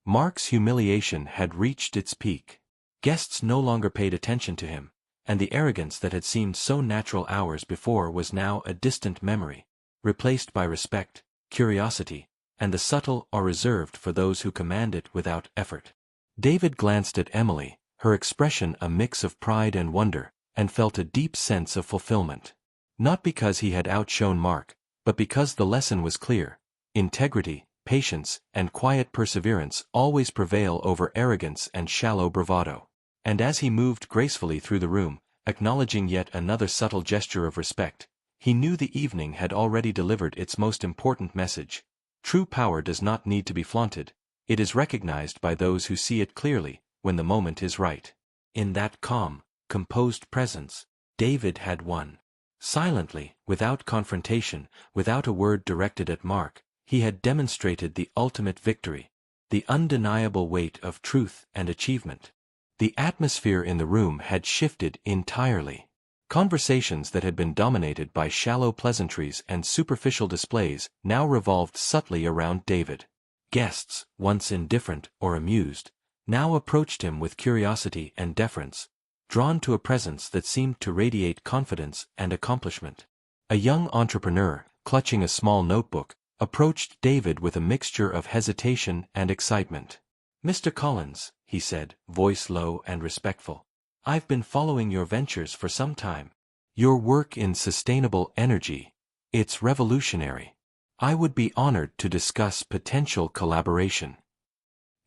Mark's humiliation had reached its peak. Guests no longer paid attention to him, and the arrogance that had seemed so natural hours before was now a distant memory, replaced by respect, curiosity, and the subtle or reserved for those who command it without effort. David glanced at Emily, her expression a mix of pride and wonder, and felt a deep sense of fulfillment. Not because he had outshone Mark, but because the lesson was clear: integrity, patience, and quiet perseverance always prevail over arrogance and shallow bravado. And as he moved gracefully through the room, acknowledging yet another subtle gesture of respect, he knew the evening had already delivered its most important message. True power does not need to be flaunted, it is recognized by those who see it clearly, when the moment is right. In that calm, composed presence, David had won. Silently, without confrontation, without a word directed at Mark, he had demonstrated the ultimate victory, the undeniable weight of truth and achievement. The atmosphere in the room had shifted entirely. Conversations that had been dominated by shallow pleasantries and superficial displays now revolved subtly around David. Guests, once indifferent or amused, now approached him with curiosity and deference, drawn to a presence that seemed to radiate confidence and accomplishment. A young entrepreneur, clutching a small notebook, approached David with a mixture of hesitation and excitement. "Mr. Collins," he said, voice low and respectful, "I've been following your ventures for some time. Your work in sustainable energy, it's revolutionary. I would be honored to discuss potential collaboration."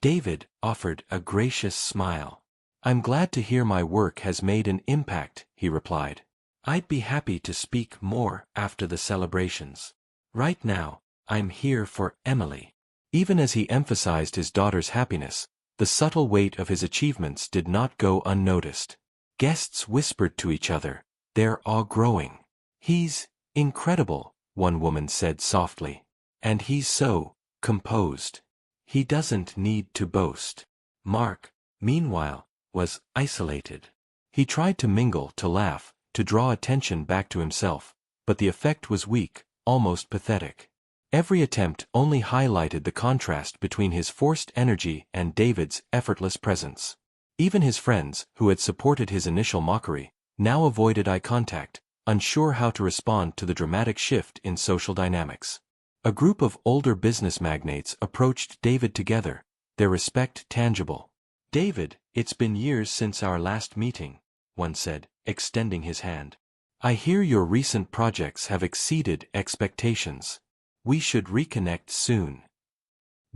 David offered a gracious smile. "I'm glad to hear my work has made an impact," he replied. "I'd be happy to speak more after the celebrations. Right now, I'm here for Emily." Even as he emphasized his daughter's happiness, the subtle weight of his achievements did not go unnoticed. Guests whispered to each other, their awe growing. "He's incredible," one woman said softly. "And he's so composed. He doesn't need to boast." Mark, meanwhile, was isolated. He tried to mingle, to laugh, to draw attention back to himself, but the effect was weak, almost pathetic. Every attempt only highlighted the contrast between his forced energy and David's effortless presence. Even his friends, who had supported his initial mockery, now avoided eye contact, unsure how to respond to the dramatic shift in social dynamics. A group of older business magnates approached David together, their respect tangible. "David, it's been years since our last meeting," one said, extending his hand. "I hear your recent projects have exceeded expectations. We should reconnect soon."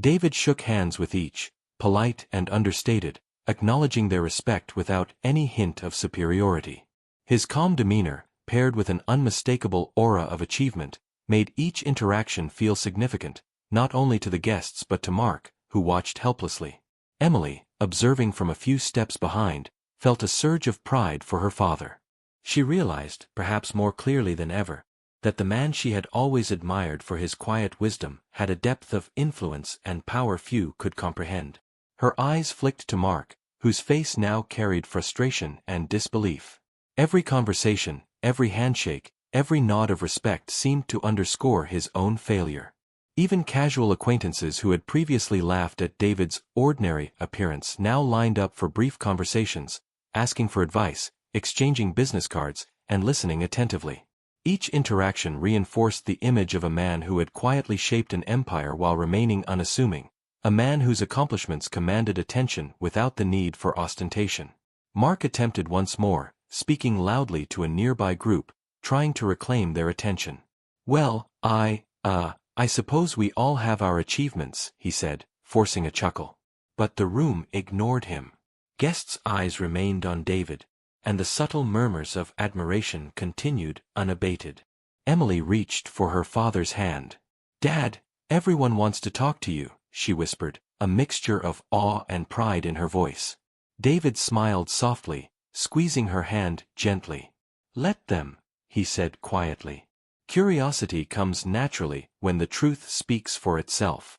David shook hands with each, polite and understated, acknowledging their respect without any hint of superiority. His calm demeanor, paired with an unmistakable aura of achievement, made each interaction feel significant, not only to the guests but to Mark, who watched helplessly. Emily, observing from a few steps behind, felt a surge of pride for her father. She realized, perhaps more clearly than ever, that the man she had always admired for his quiet wisdom had a depth of influence and power few could comprehend. Her eyes flicked to Mark, whose face now carried frustration and disbelief. Every conversation, every handshake, every nod of respect seemed to underscore his own failure. Even casual acquaintances who had previously laughed at David's ordinary appearance now lined up for brief conversations, asking for advice, exchanging business cards, and listening attentively. Each interaction reinforced the image of a man who had quietly shaped an empire while remaining unassuming, a man whose accomplishments commanded attention without the need for ostentation. Mark attempted once more, speaking loudly to a nearby group, trying to reclaim their attention. "Well, I suppose we all have our achievements," he said, forcing a chuckle. But the room ignored him. Guests' eyes remained on David, and the subtle murmurs of admiration continued unabated. Emily reached for her father's hand. "Dad, everyone wants to talk to you," she whispered, a mixture of awe and pride in her voice. David smiled softly, squeezing her hand gently. "Let them," he said quietly. "Curiosity comes naturally when the truth speaks for itself."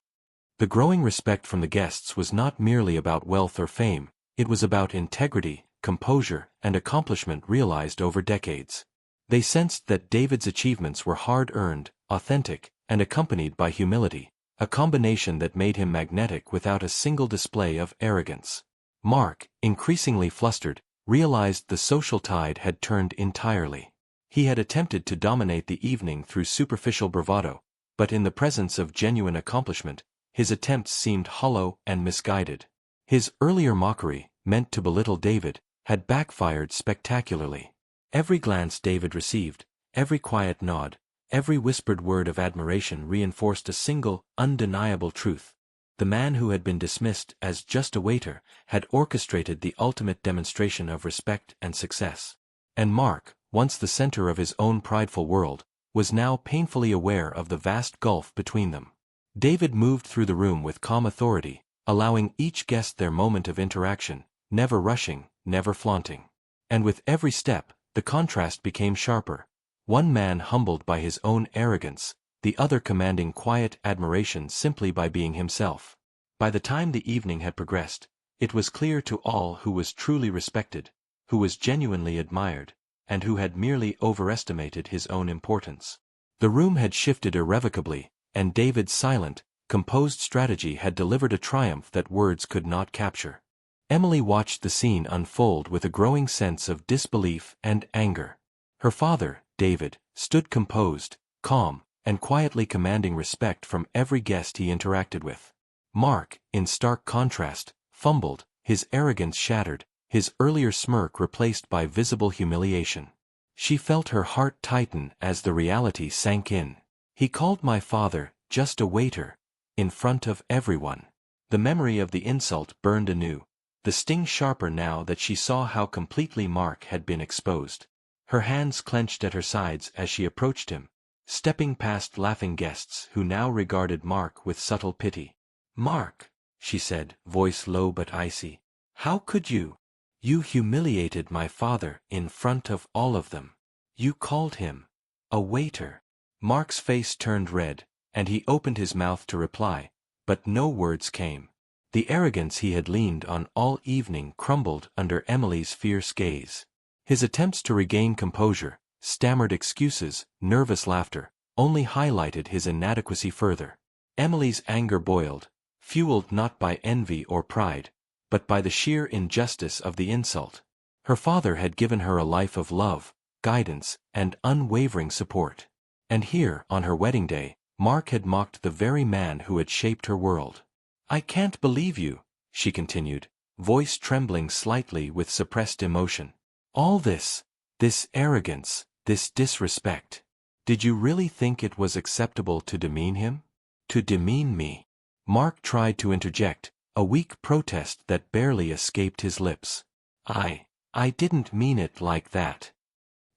The growing respect from the guests was not merely about wealth or fame, it was about integrity, composure, and accomplishment realized over decades. They sensed that David's achievements were hard-earned, authentic, and accompanied by humility, a combination that made him magnetic without a single display of arrogance. Mark, increasingly flustered, realized the social tide had turned entirely. He had attempted to dominate the evening through superficial bravado, but in the presence of genuine accomplishment, his attempts seemed hollow and misguided. His earlier mockery, meant to belittle David, had backfired spectacularly. Every glance David received, every quiet nod, every whispered word of admiration reinforced a single, undeniable truth. The man who had been dismissed as just a waiter had orchestrated the ultimate demonstration of respect and success. And Mark, once the center of his own prideful world, was now painfully aware of the vast gulf between them. David moved through the room with calm authority, allowing each guest their moment of interaction, never rushing, never flaunting. And with every step, the contrast became sharper. One man humbled by his own arrogance, the other commanding quiet admiration simply by being himself. By the time the evening had progressed, it was clear to all who was truly respected, who was genuinely admired, and who had merely overestimated his own importance. The room had shifted irrevocably, and David's silent, composed strategy had delivered a triumph that words could not capture. Emily watched the scene unfold with a growing sense of disbelief and anger. Her father, David, stood composed, calm, and quietly commanding respect from every guest he interacted with. Mark, in stark contrast, fumbled, his arrogance shattered, his earlier smirk replaced by visible humiliation. She felt her heart tighten as the reality sank in. "He called my father just a waiter," in front of everyone. The memory of the insult burned anew, the sting sharper now that she saw how completely Mark had been exposed. Her hands clenched at her sides as she approached him, stepping past laughing guests who now regarded Mark with subtle pity. "Mark," she said, voice low but icy, "how could you? You humiliated my father in front of all of them. You called him a waiter." Mark's face turned red, and he opened his mouth to reply, but no words came. The arrogance he had leaned on all evening crumbled under Emily's fierce gaze. His attempts to regain composure, stammered excuses, nervous laughter, only highlighted his inadequacy further. Emily's anger boiled, fueled not by envy or pride, but by the sheer injustice of the insult. Her father had given her a life of love, guidance, and unwavering support. And here, on her wedding day, Mark had mocked the very man who had shaped her world. "I can't believe you," she continued, voice trembling slightly with suppressed emotion. "All this, This arrogance, this disrespect. Did you really think it was acceptable to demean him? To demean me? Mark tried to interject, a weak protest that barely escaped his lips. I didn't mean it like that.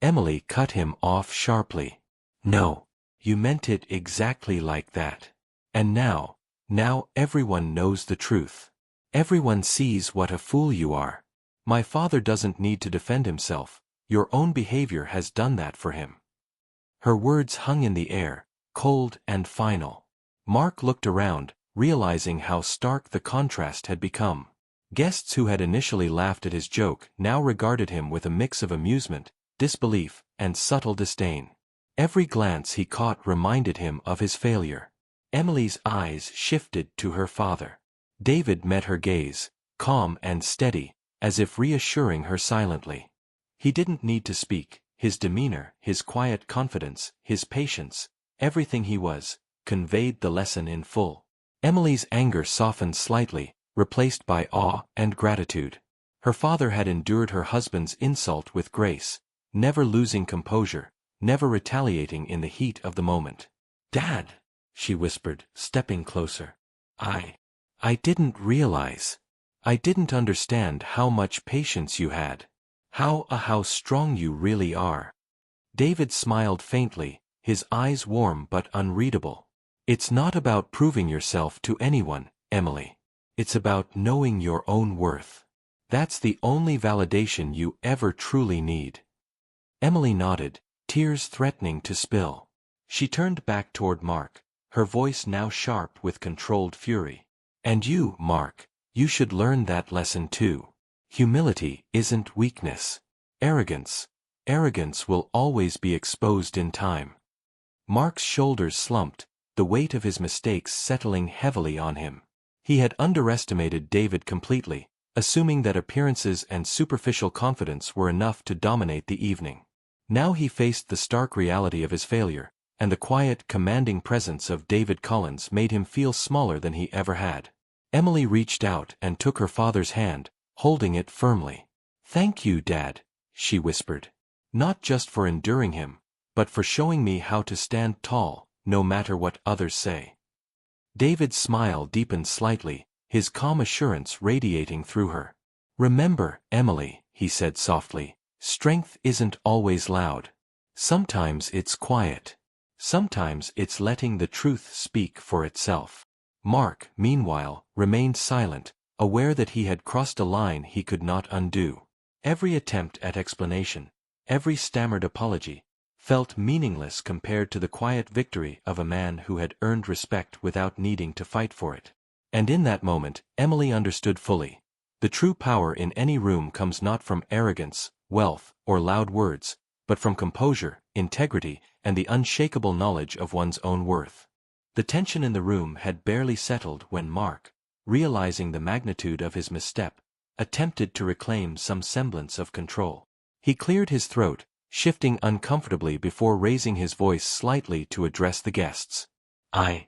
Emily cut him off sharply. No, you meant it exactly like that. And now everyone knows the truth. Everyone sees what a fool you are. My father doesn't need to defend himself. Your own behavior has done that for him. Her words hung in the air, cold and final. Mark looked around, realizing how stark the contrast had become. Guests who had initially laughed at his joke now regarded him with a mix of amusement, disbelief, and subtle disdain. Every glance he caught reminded him of his failure. Emily's eyes shifted to her father. David met her gaze, calm and steady, as if reassuring her silently. He didn't need to speak. His demeanor, his quiet confidence, his patience, everything he was, conveyed the lesson in full. Emily's anger softened slightly, replaced by awe and gratitude. Her father had endured her husband's insult with grace, never losing composure, never retaliating in the heat of the moment. "Dad," she whispered, stepping closer. I didn't realize. I didn't understand how much patience you had. How strong you really are." David smiled faintly, his eyes warm but unreadable. "It's not about proving yourself to anyone, Emily. It's about knowing your own worth. That's the only validation you ever truly need." Emily nodded, tears threatening to spill. She turned back toward Mark, her voice now sharp with controlled fury. "And you, Mark, you should learn that lesson too. Humility isn't weakness. Arrogance will always be exposed in time." Mark's shoulders slumped, the weight of his mistakes settling heavily on him. He had underestimated David completely, assuming that appearances and superficial confidence were enough to dominate the evening. Now he faced the stark reality of his failure, and the quiet, commanding presence of David Collins made him feel smaller than he ever had. Emily reached out and took her father's hand, holding it firmly. "Thank you, Dad," she whispered. "Not just for enduring him, but for showing me how to stand tall, no matter what others say." David's smile deepened slightly, his calm assurance radiating through her. "Remember, Emily," he said softly, "strength isn't always loud. Sometimes it's quiet. Sometimes it's letting the truth speak for itself." Mark, meanwhile, remained silent, aware that he had crossed a line he could not undo. Every attempt at explanation, every stammered apology, felt meaningless compared to the quiet victory of a man who had earned respect without needing to fight for it. And in that moment, Emily understood fully. The true power in any room comes not from arrogance, wealth, or loud words, but from composure, integrity, and the unshakable knowledge of one's own worth. The tension in the room had barely settled when Mark, realizing the magnitude of his misstep, attempted to reclaim some semblance of control. He cleared his throat, shifting uncomfortably before raising his voice slightly to address the guests. I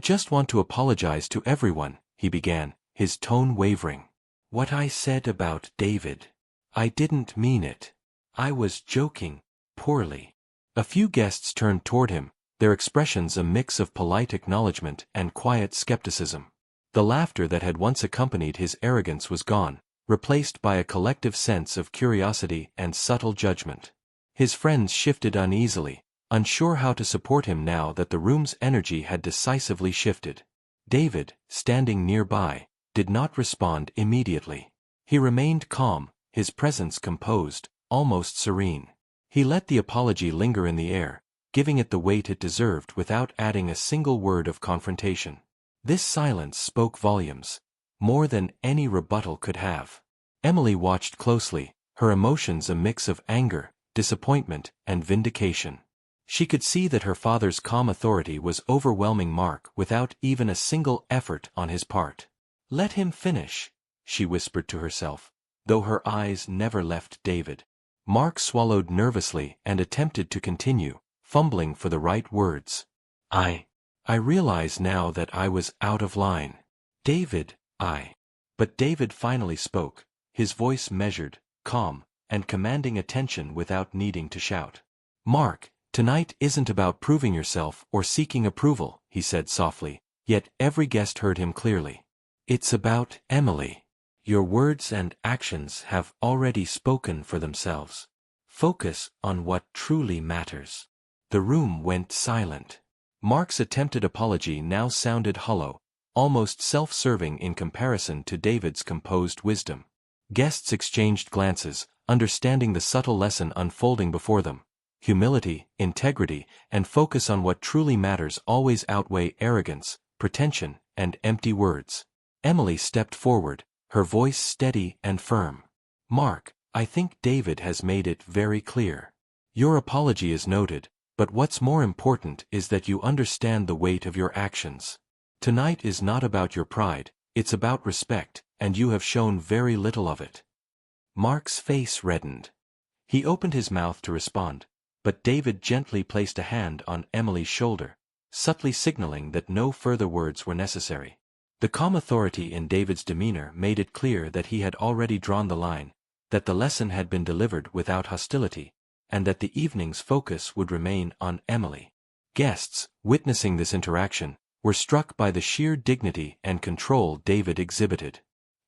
just want to apologize to everyone," he began, his tone wavering. "What I said about David, I didn't mean it. I was joking, poorly." A few guests turned toward him, their expressions a mix of polite acknowledgement and quiet skepticism. The laughter that had once accompanied his arrogance was gone, replaced by a collective sense of curiosity and subtle judgment. His friends shifted uneasily, unsure how to support him now that the room's energy had decisively shifted. David, standing nearby, did not respond immediately. He remained calm, his presence composed, almost serene. He let the apology linger in the air, giving it the weight it deserved without adding a single word of confrontation. This silence spoke volumes, more than any rebuttal could have. Emily watched closely, her emotions a mix of anger, disappointment, and vindication. She could see that her father's calm authority was overwhelming Mark without even a single effort on his part. "Let him finish," she whispered to herself, though her eyes never left David. Mark swallowed nervously and attempted to continue, fumbling for the right words. I realize now that I was out of line. David, But David finally spoke, his voice measured, calm, and commanding attention without needing to shout. "Mark, tonight isn't about proving yourself or seeking approval," he said softly, yet every guest heard him clearly. "It's about Emily. Your words and actions have already spoken for themselves. Focus on what truly matters." The room went silent. Mark's attempted apology now sounded hollow, almost self-serving in comparison to David's composed wisdom. Guests exchanged glances, understanding the subtle lesson unfolding before them. Humility, integrity, and focus on what truly matters always outweigh arrogance, pretension, and empty words. Emily stepped forward, her voice steady and firm. "Mark, I think David has made it very clear. Your apology is noted, but what's more important is that you understand the weight of your actions. Tonight is not about your pride, it's about respect, and you have shown very little of it." Mark's face reddened. He opened his mouth to respond, but David gently placed a hand on Emily's shoulder, subtly signaling that no further words were necessary. The calm authority in David's demeanor made it clear that he had already drawn the line, that the lesson had been delivered without hostility, and that the evening's focus would remain on Emily. Guests, witnessing this interaction, were struck by the sheer dignity and control David exhibited.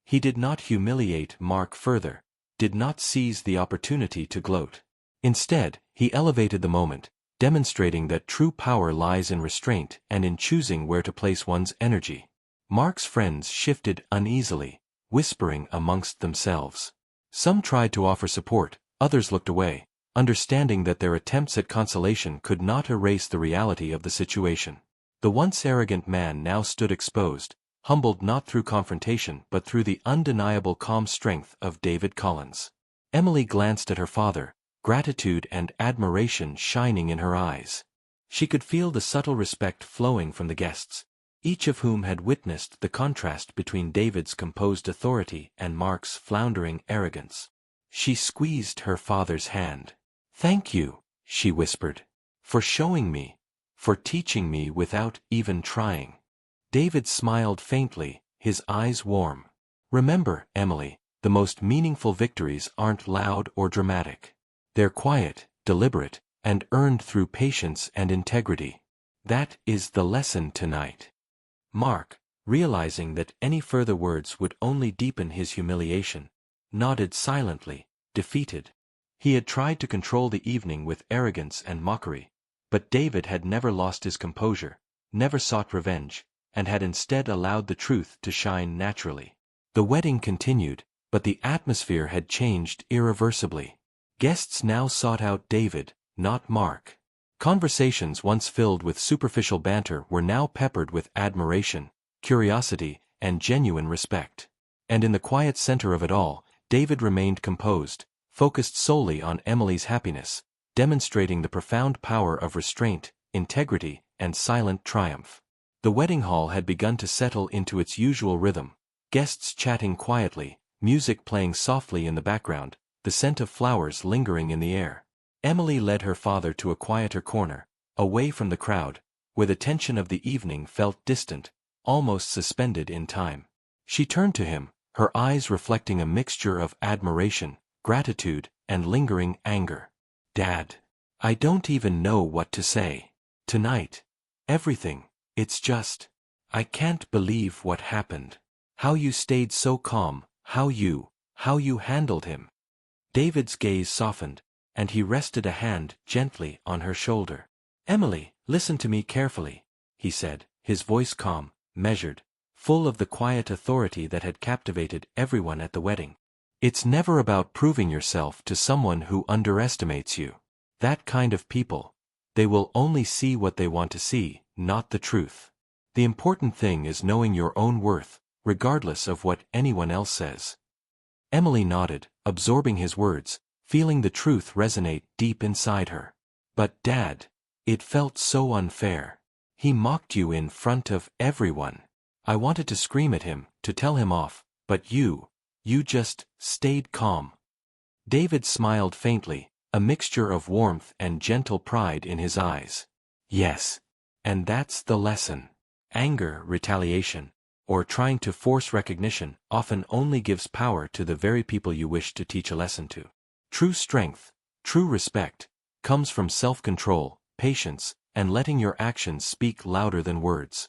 He did not humiliate Mark further, did not seize the opportunity to gloat. Instead, he elevated the moment, demonstrating that true power lies in restraint and in choosing where to place one's energy. Mark's friends shifted uneasily, whispering amongst themselves. Some tried to offer support, others looked away, understanding that their attempts at consolation could not erase the reality of the situation. The once arrogant man now stood exposed, humbled not through confrontation but through the undeniable calm strength of David Collins. Emily glanced at her father, gratitude and admiration shining in her eyes. She could feel the subtle respect flowing from the guests, each of whom had witnessed the contrast between David's composed authority and Mark's floundering arrogance. She squeezed her father's hand. "Thank you," she whispered, "for showing me, for teaching me without even trying." David smiled faintly, his eyes warm. "Remember, Emily, the most meaningful victories aren't loud or dramatic. They're quiet, deliberate, and earned through patience and integrity. That is the lesson tonight." Mark, realizing that any further words would only deepen his humiliation, nodded silently, defeated. He had tried to control the evening with arrogance and mockery, but David had never lost his composure, never sought revenge, and had instead allowed the truth to shine naturally. The wedding continued, but the atmosphere had changed irreversibly. Guests now sought out David, not Mark. Conversations once filled with superficial banter were now peppered with admiration, curiosity, and genuine respect. And in the quiet center of it all, David remained composed, focused solely on Emily's happiness, demonstrating the profound power of restraint, integrity, and silent triumph. The wedding hall had begun to settle into its usual rhythm, guests chatting quietly, music playing softly in the background, the scent of flowers lingering in the air. Emily led her father to a quieter corner, away from the crowd, where the tension of the evening felt distant, almost suspended in time. She turned to him, her eyes reflecting a mixture of admiration, gratitude, and lingering anger. "Dad, I don't even know what to say. Tonight, everything, it's just, I can't believe what happened. How you stayed so calm, how you handled him." David's gaze softened, and he rested a hand gently on her shoulder. "Emily, listen to me carefully," he said, his voice calm, measured, full of the quiet authority that had captivated everyone at the wedding. "It's never about proving yourself to someone who underestimates you. That kind of people, they will only see what they want to see, not the truth. The important thing is knowing your own worth, regardless of what anyone else says." Emily nodded, absorbing his words, feeling the truth resonate deep inside her. "But Dad, it felt so unfair. He mocked you in front of everyone. I wanted to scream at him, to tell him off, but you just stayed calm." David smiled faintly, a mixture of warmth and gentle pride in his eyes. "Yes. And that's the lesson. Anger, retaliation, or trying to force recognition often only gives power to the very people you wish to teach a lesson to. True strength, true respect, comes from self-control, patience, and letting your actions speak louder than words.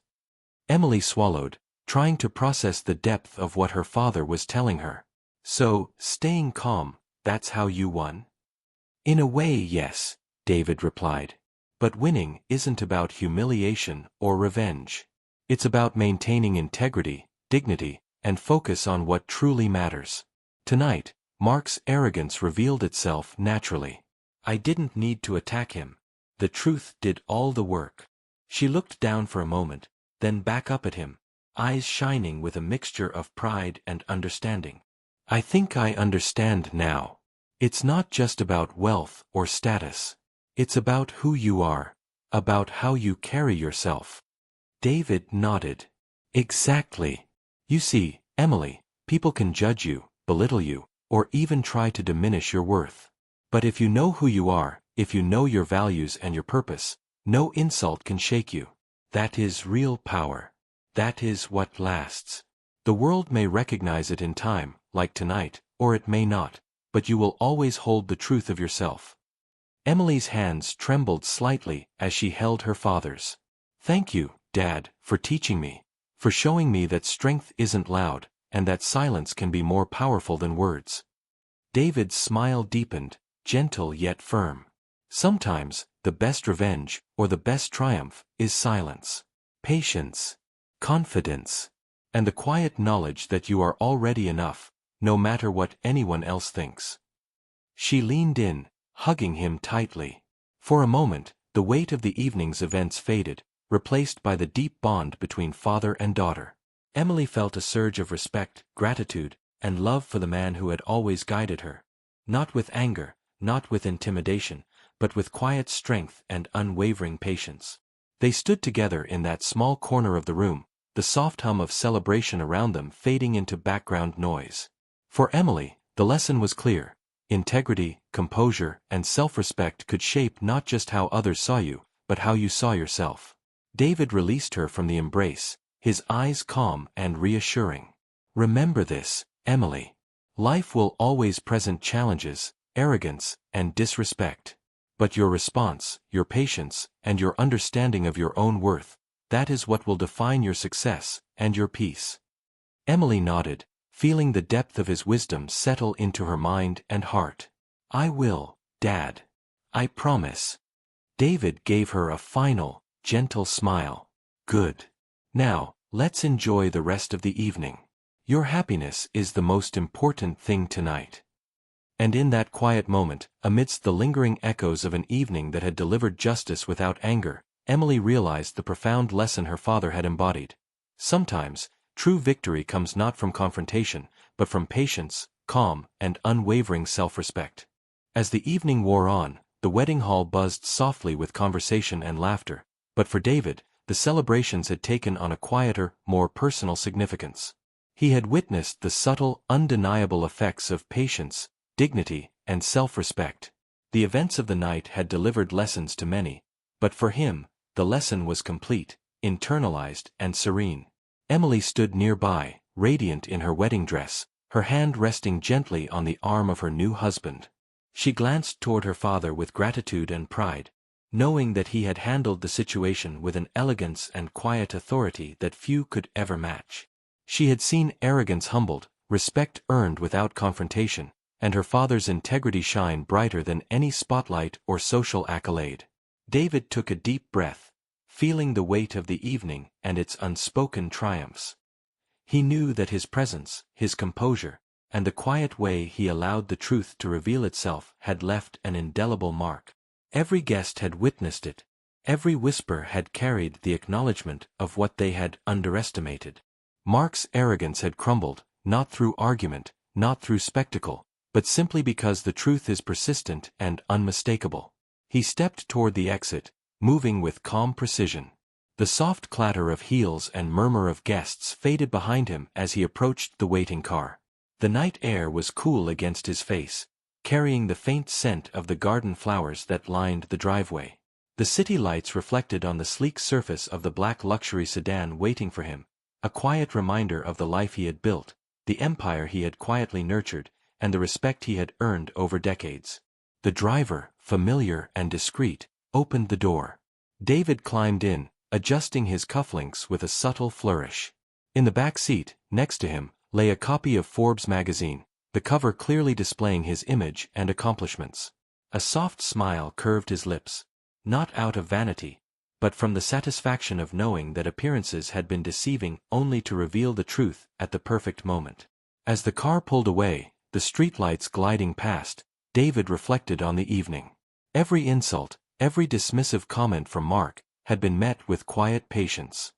Emily swallowed, trying to process the depth of what her father was telling her. So, staying calm, that's how you won? In a way, yes, David replied. But winning isn't about humiliation or revenge. It's about maintaining integrity, dignity, and focus on what truly matters. Tonight, Mark's arrogance revealed itself naturally. I didn't need to attack him. The truth did all the work. She looked down for a moment, then back up at him, eyes shining with a mixture of pride and understanding. I think I understand now. It's not just about wealth or status. It's about who you are, about how you carry yourself. David nodded. Exactly. You see, Emily, people can judge you, belittle you, or even try to diminish your worth. But if you know who you are, if you know your values and your purpose, no insult can shake you. That is real power. That is what lasts. The world may recognize it in time, like tonight, or it may not, but you will always hold the truth of yourself. Emily's hands trembled slightly as she held her father's. Thank you, Dad, for teaching me, for showing me that strength isn't loud, and that silence can be more powerful than words. David's smile deepened, gentle yet firm. Sometimes, the best revenge, or the best triumph, is silence, patience, confidence, and the quiet knowledge that you are already enough, no matter what anyone else thinks. She leaned in, hugging him tightly. For a moment, the weight of the evening's events faded, replaced by the deep bond between father and daughter. Emily felt a surge of respect, gratitude, and love for the man who had always guided her. Not with anger, not with intimidation, but with quiet strength and unwavering patience. They stood together in that small corner of the room, the soft hum of celebration around them fading into background noise. For Emily, the lesson was clear. Integrity, composure, and self-respect could shape not just how others saw you, but how you saw yourself. David released her from the embrace, his eyes calm and reassuring. Remember this, Emily. Life will always present challenges, arrogance, and disrespect. But your response, your patience, and your understanding of your own worth, that is what will define your success and your peace. Emily nodded, feeling the depth of his wisdom settle into her mind and heart. I will, Dad. I promise. David gave her a final, gentle smile. Good. Now, let's enjoy the rest of the evening. Your happiness is the most important thing tonight. And in that quiet moment, amidst the lingering echoes of an evening that had delivered justice without anger, Emily realized the profound lesson her father had embodied. Sometimes, true victory comes not from confrontation, but from patience, calm, and unwavering self-respect. As the evening wore on, the wedding hall buzzed softly with conversation and laughter, but for David, the celebrations had taken on a quieter, more personal significance. He had witnessed the subtle, undeniable effects of patience, dignity, and self-respect. The events of the night had delivered lessons to many, but for him, the lesson was complete, internalized, and serene. Emily stood nearby, radiant in her wedding dress, her hand resting gently on the arm of her new husband. She glanced toward her father with gratitude and pride, knowing that he had handled the situation with an elegance and quiet authority that few could ever match. She had seen arrogance humbled, respect earned without confrontation, and her father's integrity shine brighter than any spotlight or social accolade. David took a deep breath, feeling the weight of the evening and its unspoken triumphs. He knew that his presence, his composure, and the quiet way he allowed the truth to reveal itself had left an indelible mark. Every guest had witnessed it. Every whisper had carried the acknowledgement of what they had underestimated. Mark's arrogance had crumbled, not through argument, not through spectacle, but simply because the truth is persistent and unmistakable. He stepped toward the exit, moving with calm precision. The soft clatter of heels and murmur of guests faded behind him as he approached the waiting car. The night air was cool against his face, carrying the faint scent of the garden flowers that lined the driveway. The city lights reflected on the sleek surface of the black luxury sedan waiting for him, a quiet reminder of the life he had built, the empire he had quietly nurtured, and the respect he had earned over decades. The driver, familiar and discreet, opened the door. David climbed in, adjusting his cufflinks with a subtle flourish. In the back seat, next to him, lay a copy of Forbes magazine, the cover clearly displaying his image and accomplishments. A soft smile curved his lips, not out of vanity, but from the satisfaction of knowing that appearances had been deceiving only to reveal the truth at the perfect moment. As the car pulled away, the streetlights gliding past, David reflected on the evening. Every insult, every dismissive comment from Mark, had been met with quiet patience.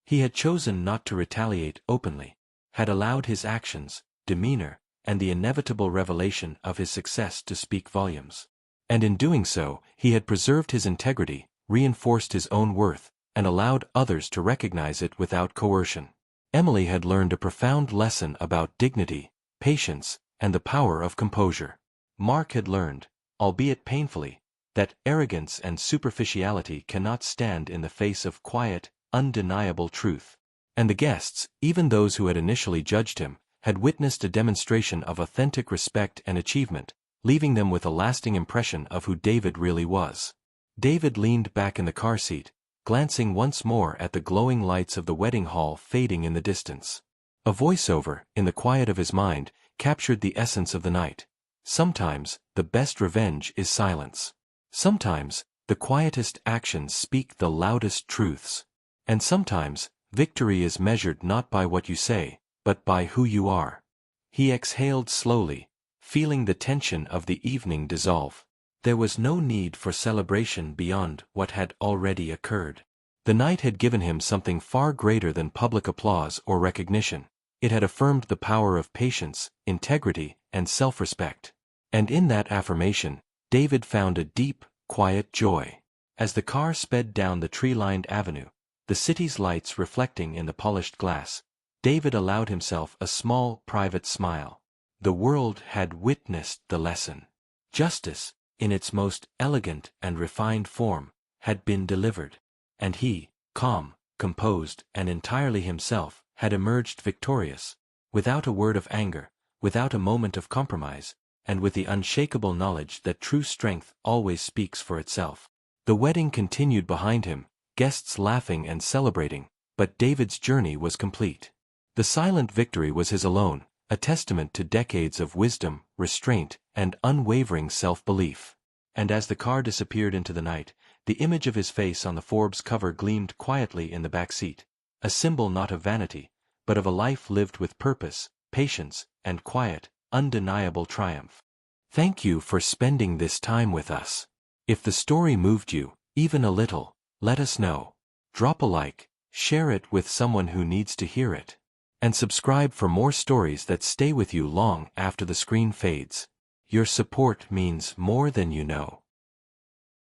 He had chosen not to retaliate openly, had allowed his actions, demeanor, and the inevitable revelation of his success to speak volumes. And in doing so, he had preserved his integrity, reinforced his own worth, and allowed others to recognize it without coercion. Emily had learned a profound lesson about dignity, patience, and the power of composure. Mark had learned, albeit painfully, that arrogance and superficiality cannot stand in the face of quiet, undeniable truth. And the guests, even those who had initially judged him, had witnessed a demonstration of authentic respect and achievement, leaving them with a lasting impression of who David really was. David leaned back in the car seat, glancing once more at the glowing lights of the wedding hall fading in the distance. A voiceover, in the quiet of his mind, captured the essence of the night. Sometimes, the best revenge is silence. Sometimes, the quietest actions speak the loudest truths. And sometimes, victory is measured not by what you say, but by who you are. He exhaled slowly, feeling the tension of the evening dissolve. There was no need for celebration beyond what had already occurred. The night had given him something far greater than public applause or recognition. It had affirmed the power of patience, integrity, and self-respect. And in that affirmation, David found a deep, quiet joy. As the car sped down the tree-lined avenue, the city's lights reflecting in the polished glass, David allowed himself a small, private smile. The world had witnessed the lesson. Justice, in its most elegant and refined form, had been delivered. And he, calm, composed, and entirely himself, had emerged victorious, without a word of anger, without a moment of compromise, and with the unshakable knowledge that true strength always speaks for itself. The wedding continued behind him, guests laughing and celebrating, but David's journey was complete. The silent victory was his alone, a testament to decades of wisdom, restraint, and unwavering self-belief. And as the car disappeared into the night, the image of his face on the Forbes cover gleamed quietly in the back seat, a symbol not of vanity, but of a life lived with purpose, patience, and quiet, undeniable triumph. Thank you for spending this time with us. If the story moved you, even a little, let us know. Drop a like, share it with someone who needs to hear it, and subscribe for more stories that stay with you long after the screen fades. Your support means more than you know.